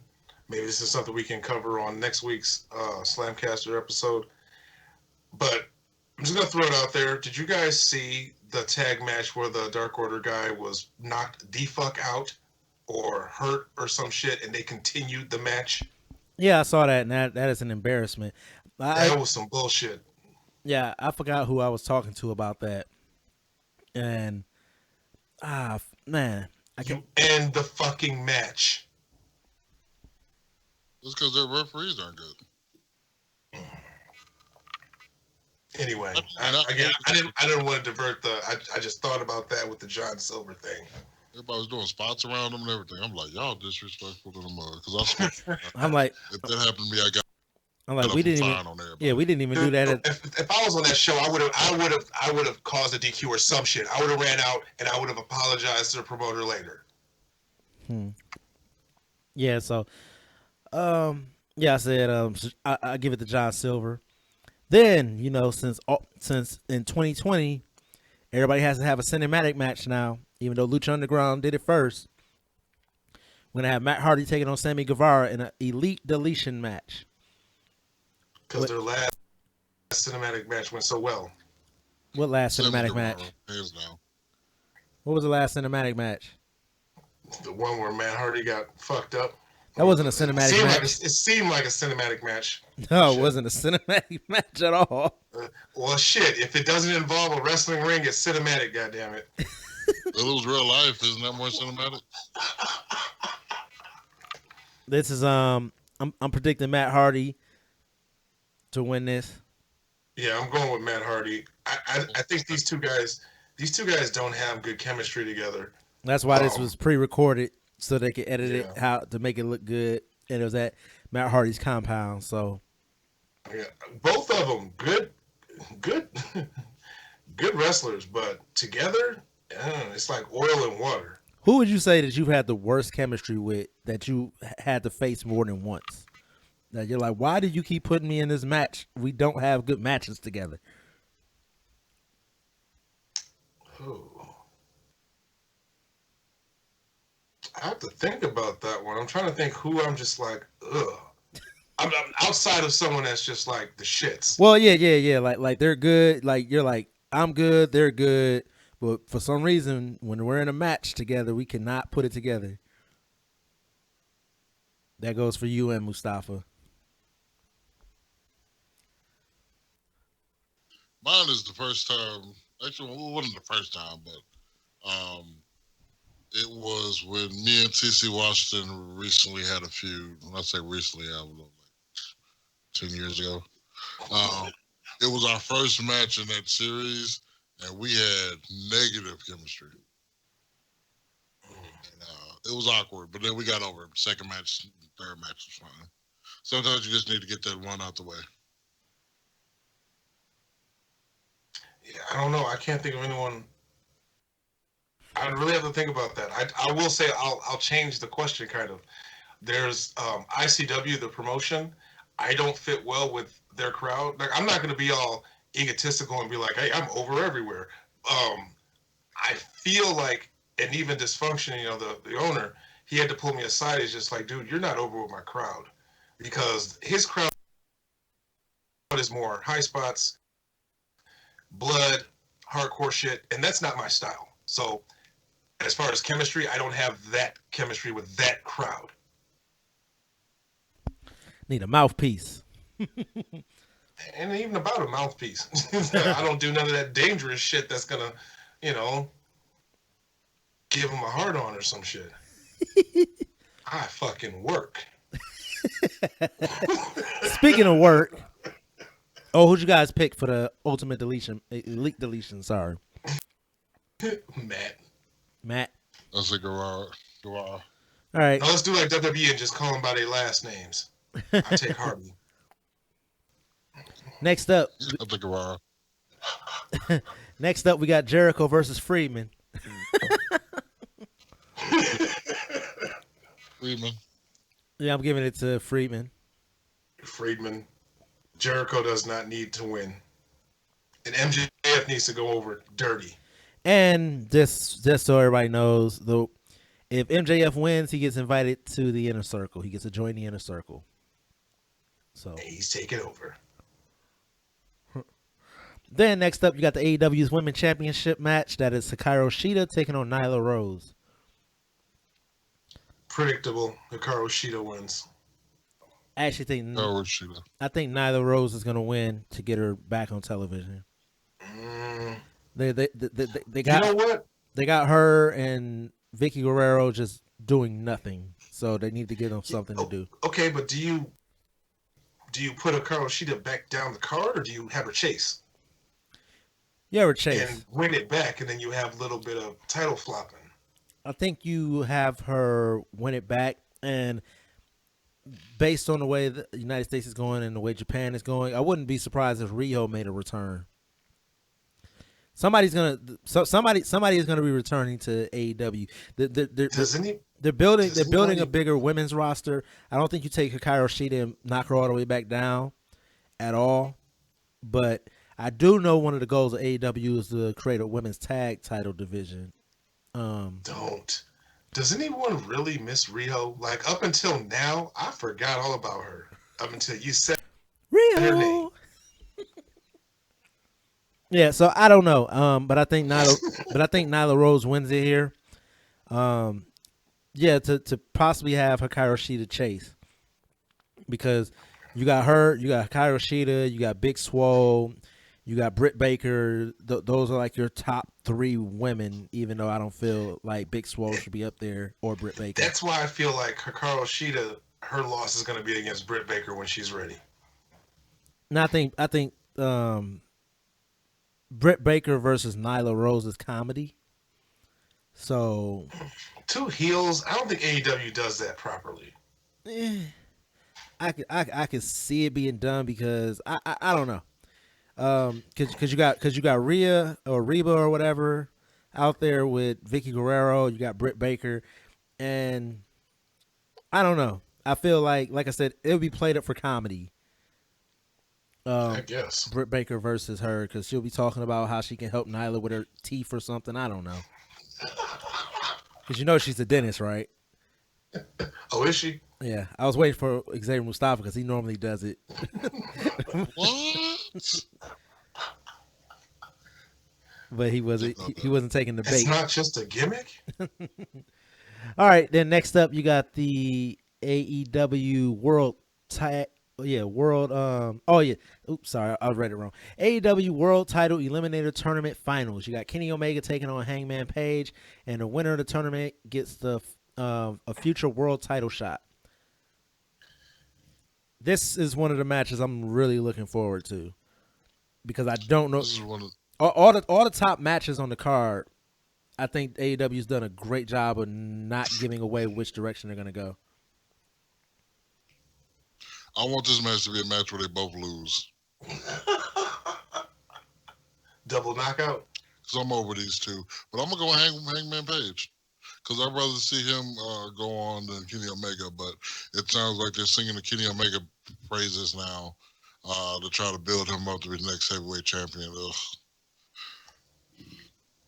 Maybe this is something we can cover on next week's Slamcaster episode. But I'm just going to throw it out there. Did you guys see the tag match where the Dark Order guy was knocked the fuck out or hurt or some shit, and they continued the match? Yeah, I saw that, and that is an embarrassment. That was some bullshit. Yeah, I forgot who I was talking to about that. And, man. You end the fucking match. It's because their referees aren't good. Anyway, I didn't want to divert I just thought about that with the John Silver thing. Everybody was doing spots around them and everything. I'm like, y'all disrespectful to the mother. Because I'm like, if that happened to me, we didn't even do that. If I was on that show, I would have caused a DQ or some shit. I would have ran out and I would have apologized to the promoter later. Yeah. So, I said I give it to John Silver. Then since in 2020, everybody has to have a cinematic match now. Even though Lucha Underground did it first, we're gonna have Matt Hardy taking on Sammy Guevara in an Elite Deletion match. Because their last cinematic match went so well. What last cinematic match? What was the last cinematic match? The one where Matt Hardy got fucked up. That wasn't a cinematic match. It seemed like a cinematic match. No, it wasn't a cinematic match at all. Well, shit. If it doesn't involve a wrestling ring, it's cinematic, goddammit. It was real life. Isn't that more cinematic? This is I'm predicting Matt Hardy to win this. Yeah, I'm going with Matt Hardy. I think these two guys don't have good chemistry together. That's why this was pre-recorded so they could edit it how to make it look good. And it was at Matt Hardy's compound. So yeah, both of them good wrestlers, but together, it's like oil and water. Who would you say that you've had the worst chemistry with that you had to face more than once? That you're like, why did you keep putting me in this match? We don't have good matches together. Oh, I have to think about that one. I'm trying to think who I'm just like, ugh. I'm outside of someone that's just like the shits. Well, yeah. Like they're good. Like you're like I'm good. They're good. But for some reason, when we're in a match together, we cannot put it together. That goes for you and Mustafa. Mine is the first time. Actually, well, it wasn't the first time, but it was when me and TC Washington recently had a feud. When I say recently, I don't know, like 10 years ago. It was our first match in that series, and we had negative chemistry. And, it was awkward, but then we got over it. Second match, third match was fine. Sometimes you just need to get that one out the way. Yeah, I don't know. I can't think of anyone. I really have to think about that. I will say I'll change the question kind of. There's ICW, the promotion. I don't fit well with their crowd. Like I'm not going to be all egotistical and be like, "Hey, I'm over everywhere." I feel like, and even dysfunction. You know, the owner, he had to pull me aside. He's just like, "Dude, you're not over with my crowd," because his crowd is more high spots, blood, hardcore shit, and that's not my style. So, as far as chemistry, I don't have that chemistry with that crowd. Need a mouthpiece. And even about a mouthpiece. I don't do none of that dangerous shit that's gonna, you know, give him a hard on or some shit. I fucking work. Speaking of work, who'd you guys pick for the ultimate deletion, elite deletion? Sorry, Matt. That's a Guerrero. All right. Now let's do like WWE and just call them by their last names. I take Harvey. Next up, I think Guerrero. next up, we got Jericho versus Freeman. Freeman. Yeah, I'm giving it to Freeman. Freeman. Jericho does not need to win. And MJF needs to go over dirty. And just so everybody knows, though, if MJF wins, he gets invited to the Inner Circle. He gets to join the Inner Circle. So And he's taking over. Then next up, you got the AEW's Women's Championship match. That is Hikaru Shida taking on Nyla Rose. Predictable. Hikaru Shida wins. I actually think Shida. I think Nyla Rose is gonna win to get her back on television. They got, you know what? They got her and Vicky Guerrero just doing nothing, so they need to give them something to do. Okay, but do you put Hikaru Shida back down the card, or do you have her chase? You ever chase and win it back, and then you have a little bit of title flopping. I think you have her win it back, and based on the way the United States is going and the way Japan is going, I wouldn't be surprised if Rio made a return. Somebody is gonna be returning to AEW. They're building a bigger women's roster. I don't think you take Hikaru Shida and knock her all the way back down at all. But I do know one of the goals of AEW is to create a women's tag title division. Don't. Does anyone really miss Rio? Like up until now, I forgot all about her. Up until you said her name. Yeah, so I don't know. But I think Nyla Rose wins it here. Yeah, to possibly have Hikaru Shida chase. Because you got her, you got Hikaru Shida, you got Big Swole, you got Britt Baker. Those are like your top three women, even though I don't feel like Big Swole should be up there or Britt Baker. That's why I feel like Hikaru Shida, her loss is going to be against Britt Baker when she's ready. And I think Britt Baker versus Nyla Rose is comedy. So two heels, I don't think AEW does that properly. I could see it being done because I don't know. Cause you got Rhea or Reba or whatever out there with Vicky Guerrero. You got Britt Baker, and I don't know. I feel like I said, it would be played up for comedy. I guess. Britt Baker versus her, because she'll be talking about how she can help Nyla with her teeth or something. I don't know. Because you know she's a dentist, right? Oh, is she? Yeah, I was waiting for Xavier Mustafa because he normally does it. What? But he wasn't taking the It's bait. not just a gimmick? All right, then next up you got the AEW World World oops, sorry, I read it wrong. AEW World Title Eliminator Tournament Finals. You got Kenny Omega taking on Hangman Page, and the winner of the tournament gets the a future world title shot. This is one of the matches I'm really looking forward to because I don't know This is one of all the top matches on the card. I think AEW's done a great job of not giving away which direction they're going to go. I want this match to be a match where they both lose. Double knockout? Because I'm over these two. But I'm going to go Hangman Page. Because I'd rather see him go on than Kenny Omega. But it sounds like they're singing the Kenny Omega praises now to try to build him up to be the next heavyweight champion. Ugh.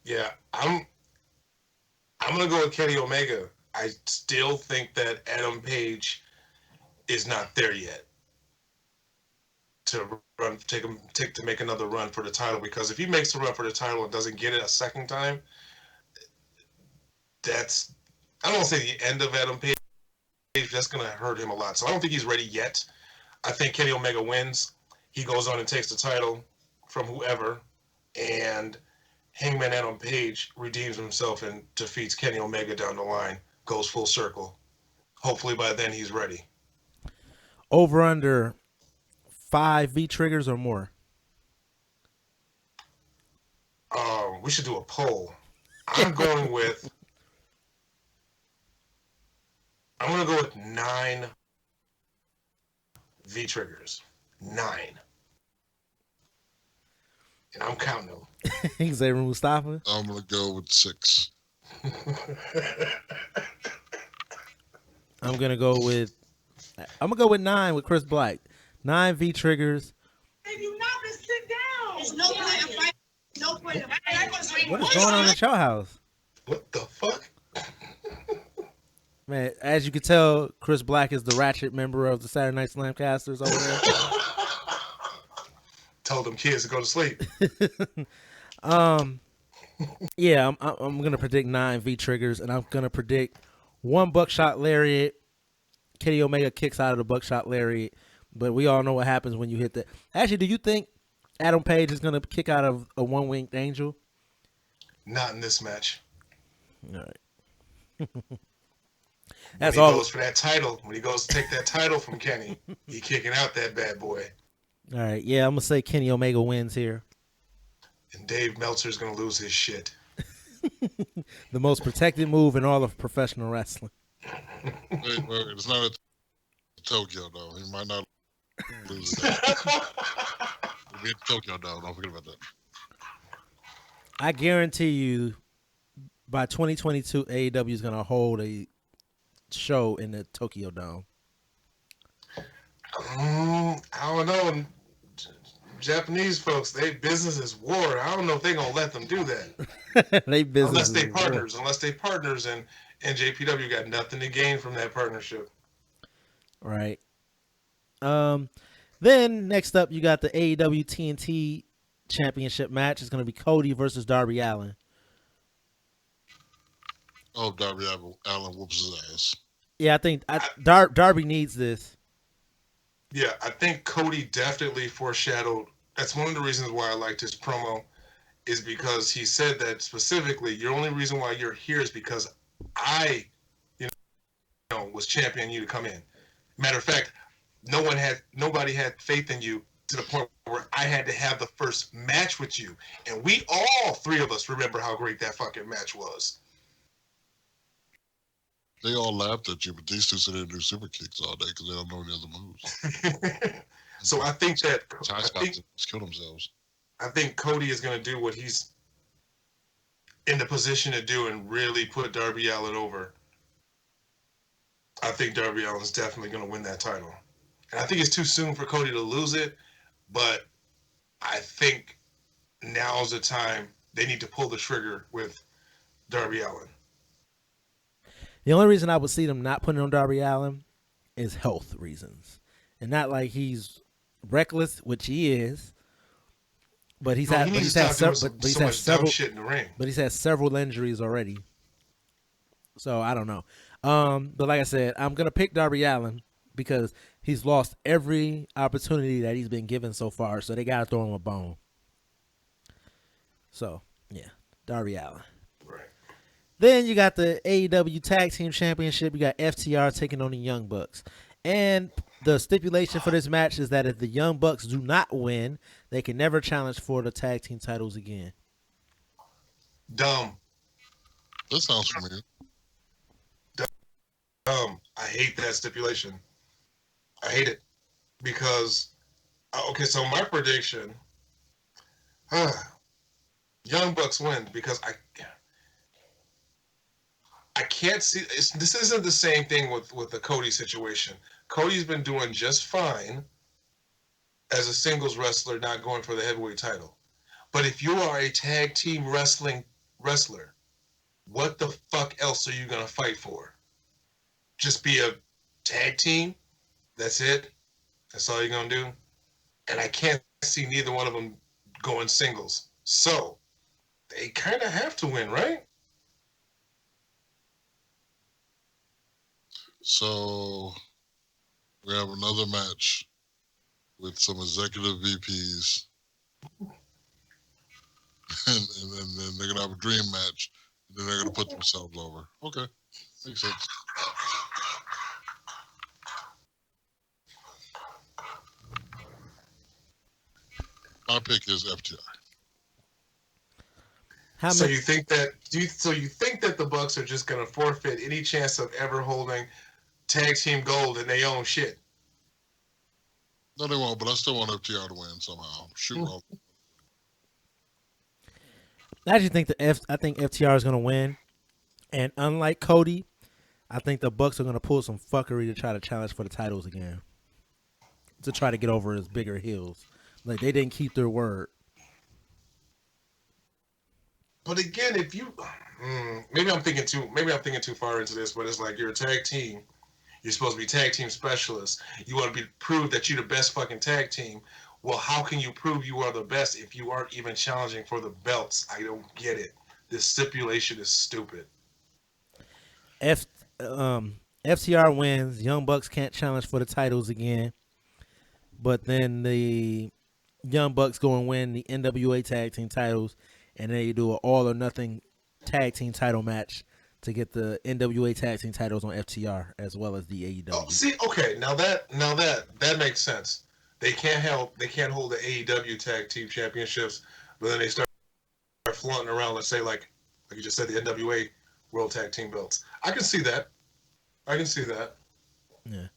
Yeah, I'm going to go with Kenny Omega. I still think that Adam Page is not there yet to make another run for the title, because if he makes a run for the title and doesn't get it a second time, that's, I don't want to say the end of Adam Page. That's going to hurt him a lot. So I don't think he's ready yet. I think Kenny Omega wins. He goes on and takes the title from whoever, and Hangman Adam Page redeems himself and defeats Kenny Omega down the line, goes full circle. Hopefully by then he's ready. Over under 5 V triggers or more. We should do a poll. I'm going to go with 9 V triggers. 9. And I'm counting them. Xavier Mustafa. I'm going to go with 6. I'm gonna go with 9 with Chris Black. 9 V triggers. If you not to sit down. There's no point in fighting. No point in fighting. What is going on at your house? What the fuck? Man, as you can tell, Chris Black is the ratchet member of the Saturday Night Slamcasters over there. Told them kids to go to sleep. Yeah, I'm gonna predict 9 V triggers, and I'm gonna predict 1 buckshot lariat. Kenny Omega kicks out of the buckshot lariat, but we all know what happens when you hit that. Actually, do you think Adam Page is gonna kick out of a 1-winged angel? Not in this match. All right. That's all. When he goes for that title, when he goes to take that title from Kenny, he kicking out that bad boy. All right, yeah, I'm gonna say Kenny Omega wins here. And Dave Meltzer's gonna lose his shit. The most protected move in all of professional wrestling. Wait, it's not at Tokyo, though. He might not lose it. We'll be at Tokyo, though. Don't forget about that. I guarantee you, by 2022, AEW is going to hold a show in the Tokyo Dome. I don't know. Japanese folks, their business is war. I don't know if they're going to let them do that. Unless they partners, and JPW got nothing to gain from that partnership. Right. Then next up, you got the AEW TNT Championship match. It's going to be Cody versus Darby Allin. Oh, Darby Allin whoops his ass. Yeah, I think Darby needs this. Yeah, I think Cody definitely foreshadowed. That's one of the reasons why I liked his promo, is because he said that specifically, your only reason why you're here is because I, was championing you to come in. Matter of fact, nobody had faith in you to the point where I had to have the first match with you. And we all 3 of us remember how great that fucking match was. They all laughed at you, but these two sit there and do super kicks all day because they don't know any other moves. So I think that kill themselves. I think Cody is going to do what he's in the position to do and really put Darby Allin over. I think Darby Allin's definitely going to win that title. And I think it's too soon for Cody to lose it, But I think now's the time they need to pull the trigger with Darby Allin. The only reason I would see them not putting on Darby Allin is health reasons, and not like he's reckless, which he is. But he's had several shit in the ring. But he's had several injuries already. So I don't know. But like I said, I'm gonna pick Darby Allin because he's lost every opportunity that he's been given so far. So they gotta throw him a bone. So yeah, Darby Allin. Right. Then you got the AEW Tag Team Championship. You got FTR taking on the Young Bucks. And the stipulation for this match is that if the Young Bucks do not win, they can never challenge for the tag team titles again. Dumb. That sounds familiar. Dumb. I hate that stipulation. I hate it. Because, okay, so my prediction, Young Bucks win because I can't see. This isn't the same thing with the Cody situation. Cody's been doing just fine as a singles wrestler, not going for the heavyweight title. But if you are a tag team wrestler, what the fuck else are you going to fight for? Just be a tag team? That's it? That's all you're going to do? And I can't see neither one of them going singles. So, they kind of have to win, right? So we have another match with some executive VPs, and then they're gonna have a dream match, and then they're gonna put themselves over. Okay, makes sense. My pick is FTR. So you think that the Bucks are just gonna forfeit any chance of ever holding tag team gold in their own shit? No, they won't. But I still want FTR to win somehow. Shoot off. I actually think I think FTR is gonna win, and unlike Cody, I think the Bucks are gonna pull some fuckery to try to challenge for the titles again, to try to get over his bigger heels. Like they didn't keep their word. But again, if you maybe I'm thinking too far into this, but it's like you're a tag team. You're supposed to be tag team specialists. You want to prove that you're the best fucking tag team. Well, how can you prove you are the best if you aren't even challenging for the belts? I don't get it. This stipulation is stupid. FTR wins. Young Bucks can't challenge for the titles again. But then the Young Bucks go and win the NWA tag team titles, and they do an all or nothing tag team title match to get the NWA tag team titles on FTR as well as the AEW. Oh, see, okay, now that makes sense. They can't hold the AEW tag team championships, but then they start flaunting around. Let's say like you just said, the NWA World Tag Team belts. I can see that. Yeah.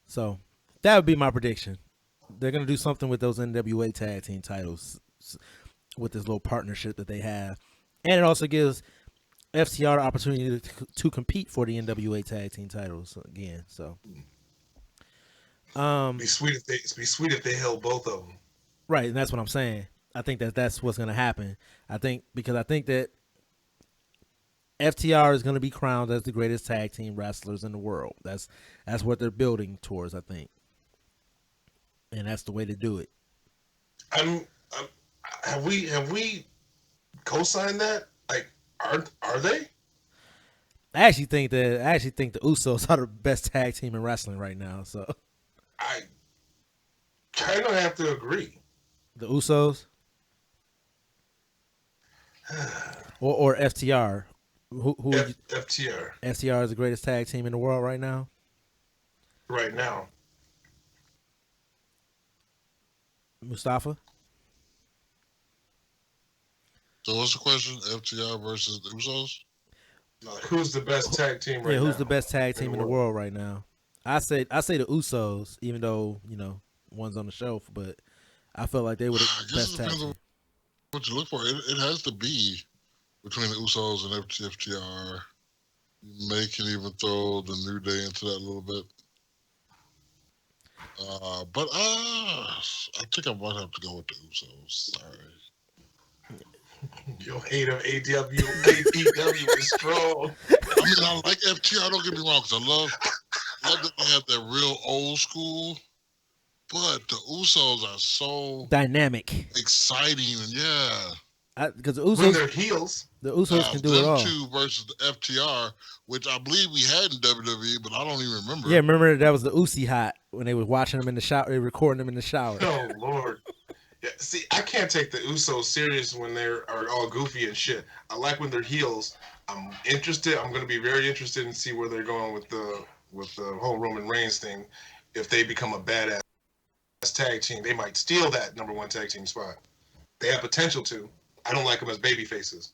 So that would be my prediction. They're gonna do something with those NWA tag team titles with this little partnership that they have, and it also gives FTR the opportunity to compete for the NWA tag team titles again. So, be sweet if they held both of them. Right, and that's what I'm saying. I think that's what's going to happen. I think that FTR is going to be crowned as the greatest tag team wrestlers in the world. That's what they're building towards, I think, and that's the way to do it. Have we co-signed that? Like, are they? I actually think the Usos are the best tag team in wrestling right now. So I kind of have to agree. The Usos or FTR. Who FTR? FTR is the greatest tag team in the world right now. Right now. Mustafa. So what's the question? FTR versus the Usos? Who's the best tag team right now? Yeah, who's the best tag team in the world right now? I say the Usos, even though, one's on the shelf, but I feel like they were the best tag team. What you look for, it has to be between the Usos and FTR. You may can even throw the New Day into that a little bit. I think I might have to go with the Usos. Sorry. Your hate of AEW is strong. I mean, I like FTR. Don't get me wrong, because I love that they have that real old school. But the Usos are so Dynamic. exciting, and yeah. Because the When Usos, they're heels, the Usos can do it them all. two versus the FTR, which I believe we had in WWE, but I don't even remember. Yeah, remember that was the Usi hot when they was watching them in the shower. They were recording them in the shower. oh Lord. Yeah, see, I can't take the Usos serious when they're are all goofy and shit. I like when they're heels. I'm interested. I'm going to be very interested in see where they're going with the whole Roman Reigns thing. If they become a badass tag team, they might steal that number one tag team spot. They have potential to. I don't like them as baby faces.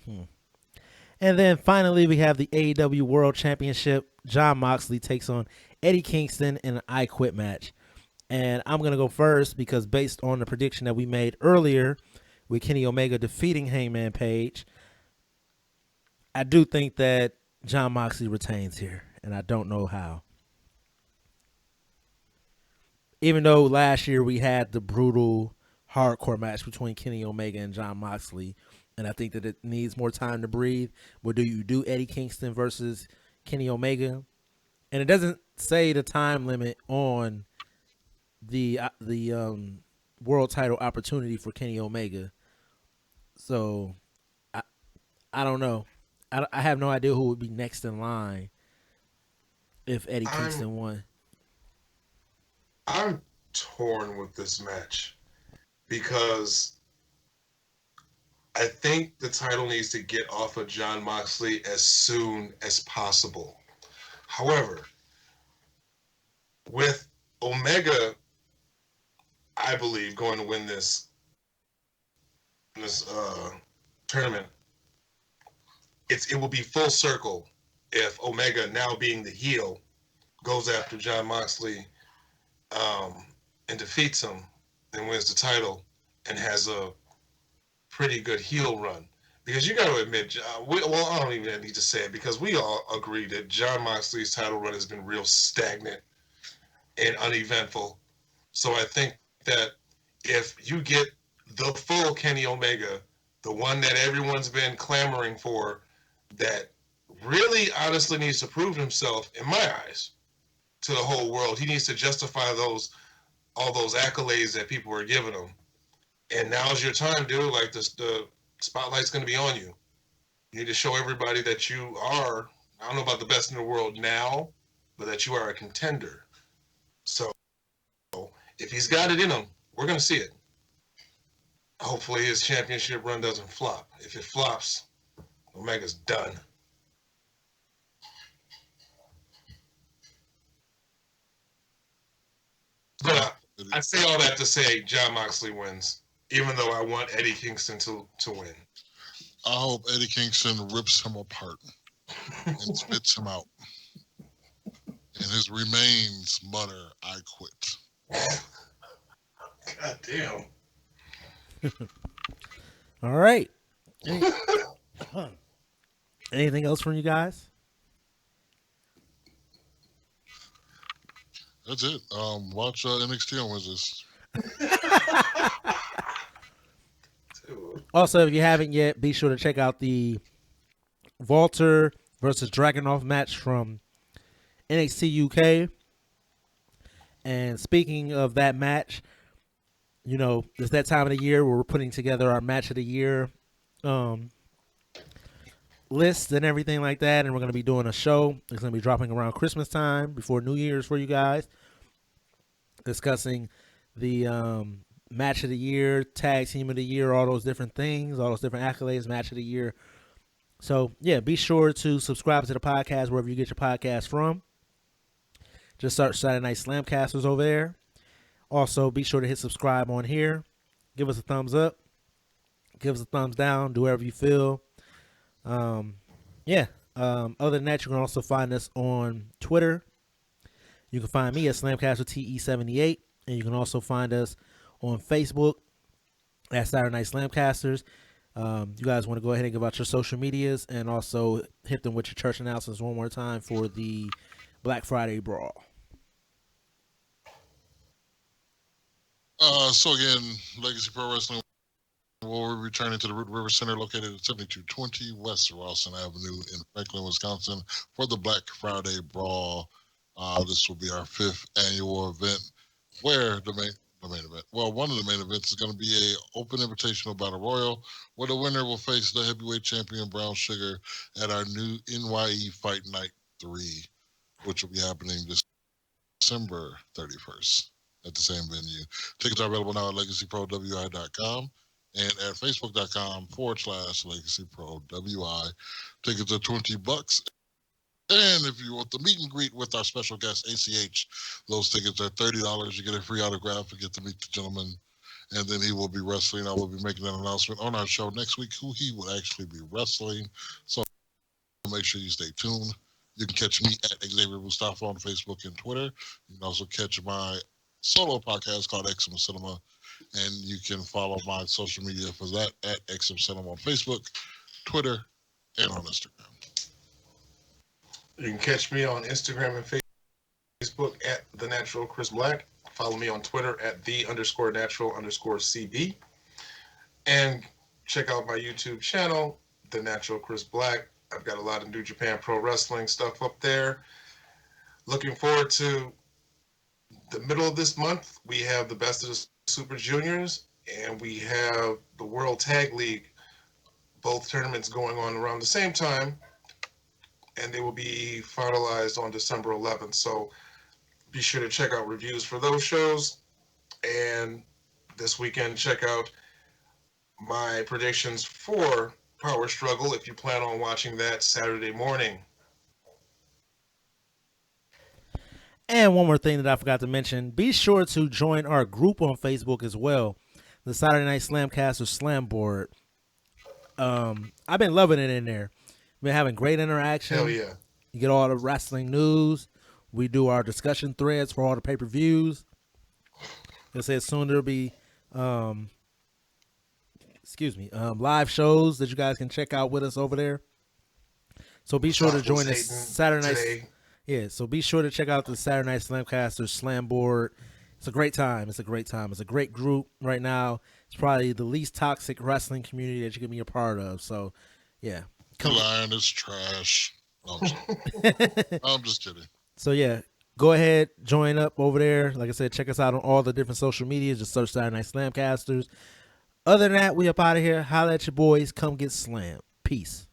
And then finally, we have the AEW World Championship. Jon Moxley takes on Eddie Kingston in an I Quit match. And I'm going to go first because based on the prediction that we made earlier with Kenny Omega defeating Hangman Page, I do think that Jon Moxley retains here, and I don't know how. Even though last year we had the brutal hardcore match between Kenny Omega and Jon Moxley, and I think that it needs more time to breathe. But do you do Eddie Kingston versus Kenny Omega? And it doesn't say the time limit on the world title opportunity for Kenny Omega. So I don't know. I have no idea who would be next in line if Eddie Kingston won. I'm torn with this match because I think the title needs to get off of Jon Moxley as soon as possible. However, with Omega, I believe, going to win this tournament, it will be full circle if Omega, now being the heel, goes after Jon Moxley and defeats him and wins the title and has a pretty good heel run. Because you got to admit, I don't even need to say it because we all agree that Jon Moxley's title run has been real stagnant and uneventful. So I think that if you get the full Kenny Omega, the one that everyone's been clamoring for, that really honestly needs to prove himself, in my eyes, to the whole world. He needs to justify all those accolades that people were giving him. And now's your time, dude. Like the spotlight's going to be on you. You need to show everybody that you are, I don't know about the best in the world now, but that you are a contender. So if he's got it in him, we're going to see it. Hopefully his championship run doesn't flop. If it flops, Omega's done. But I say all that to say Jon Moxley wins, even though I want Eddie Kingston to win. I hope Eddie Kingston rips him apart and spits him out. And his remains mutter, "I quit." God damn. All right. Anything else from you guys? That's it. Watch NXT on Wednesdays. Also, if you haven't yet, be sure to check out the Walter versus Dragunov match from NXT UK. And speaking of that match, you know, it's that time of the year where we're putting together our match of the year list and everything like that. And we're going to be doing a show. It's going to be dropping around Christmas time before New Year's for you guys, discussing the match of the year, tag team of the year, all those different things, all those different accolades, match of the year. So, yeah, be sure to subscribe to the podcast wherever you get your podcast from. Just search Saturday Night Slamcasters over there. Also, be sure to hit subscribe on here. Give us a thumbs up. Give us a thumbs down. Do whatever you feel. Other than that, you can also find us on Twitter. You can find me at Slamcaster TE78. And you can also find us on Facebook at Saturday Night Slamcasters. You guys want to go ahead and give out your social medias and also hit them with your church announcements one more time for the Black Friday Brawl. So again, Legacy Pro Wrestling will be returning to the Root River Center located at 7220 West Rawson Avenue in Franklin, Wisconsin for the Black Friday Brawl. This will be our 5th annual event where the main event. Well, one of the main events is going to be a open invitational battle royal where the winner will face the heavyweight champion Brown Sugar at our new NYE Fight Night 3, which will be happening December 31st at the same venue. Tickets are available now at legacyprowi.com and at facebook.com/legacyprowi. Tickets are $20. And if you want the meet and greet with our special guest, ACH, those tickets are $30. You get a free autograph and get to meet the gentleman. And then he will be wrestling. I will be making an announcement on our show next week who he will actually be wrestling. So make sure you stay tuned. You can catch me at Xavier Mustafa on Facebook and Twitter. You can also catch my solo podcast called XM Cinema. And you can follow my social media for that at XM Cinema on Facebook, Twitter, and on Instagram. You can catch me on Instagram and Facebook at The Natural Chris Black. Follow me on Twitter at _natural_CB. And check out my YouTube channel, The Natural Chris Black. I've got a lot of New Japan Pro Wrestling stuff up there. Looking forward to the middle of this month. We have the Best of the Super Juniors, and we have the World Tag League, both tournaments going on around the same time, and they will be finalized on December 11th. So be sure to check out reviews for those shows. And this weekend, check out my predictions for Power Struggle if you plan on watching that Saturday morning. And one more thing that I forgot to mention, be sure to join our group on Facebook as well, the Saturday Night Slamcasters Slam Board. I've been loving it in there. Been having great interaction. Hell yeah. You get all the wrestling news. We do our discussion threads for all the pay-per-views. They say soon there'll be live shows that you guys can check out with us over there. So be sure to join us Saturday night. Yeah, so be sure to check out the Saturday Night Slamcasters Slam Board. It's a great time. It's a great group right now. It's probably the least toxic wrestling community that you can be a part of. So, yeah. The Lion is trash. No, I'm just kidding. So, yeah, go ahead, join up over there. Like I said, check us out on all the different social medias. Just search Saturday Night Slamcasters. Other than that, we up out of here. Holla at your boys. Come get slammed. Peace.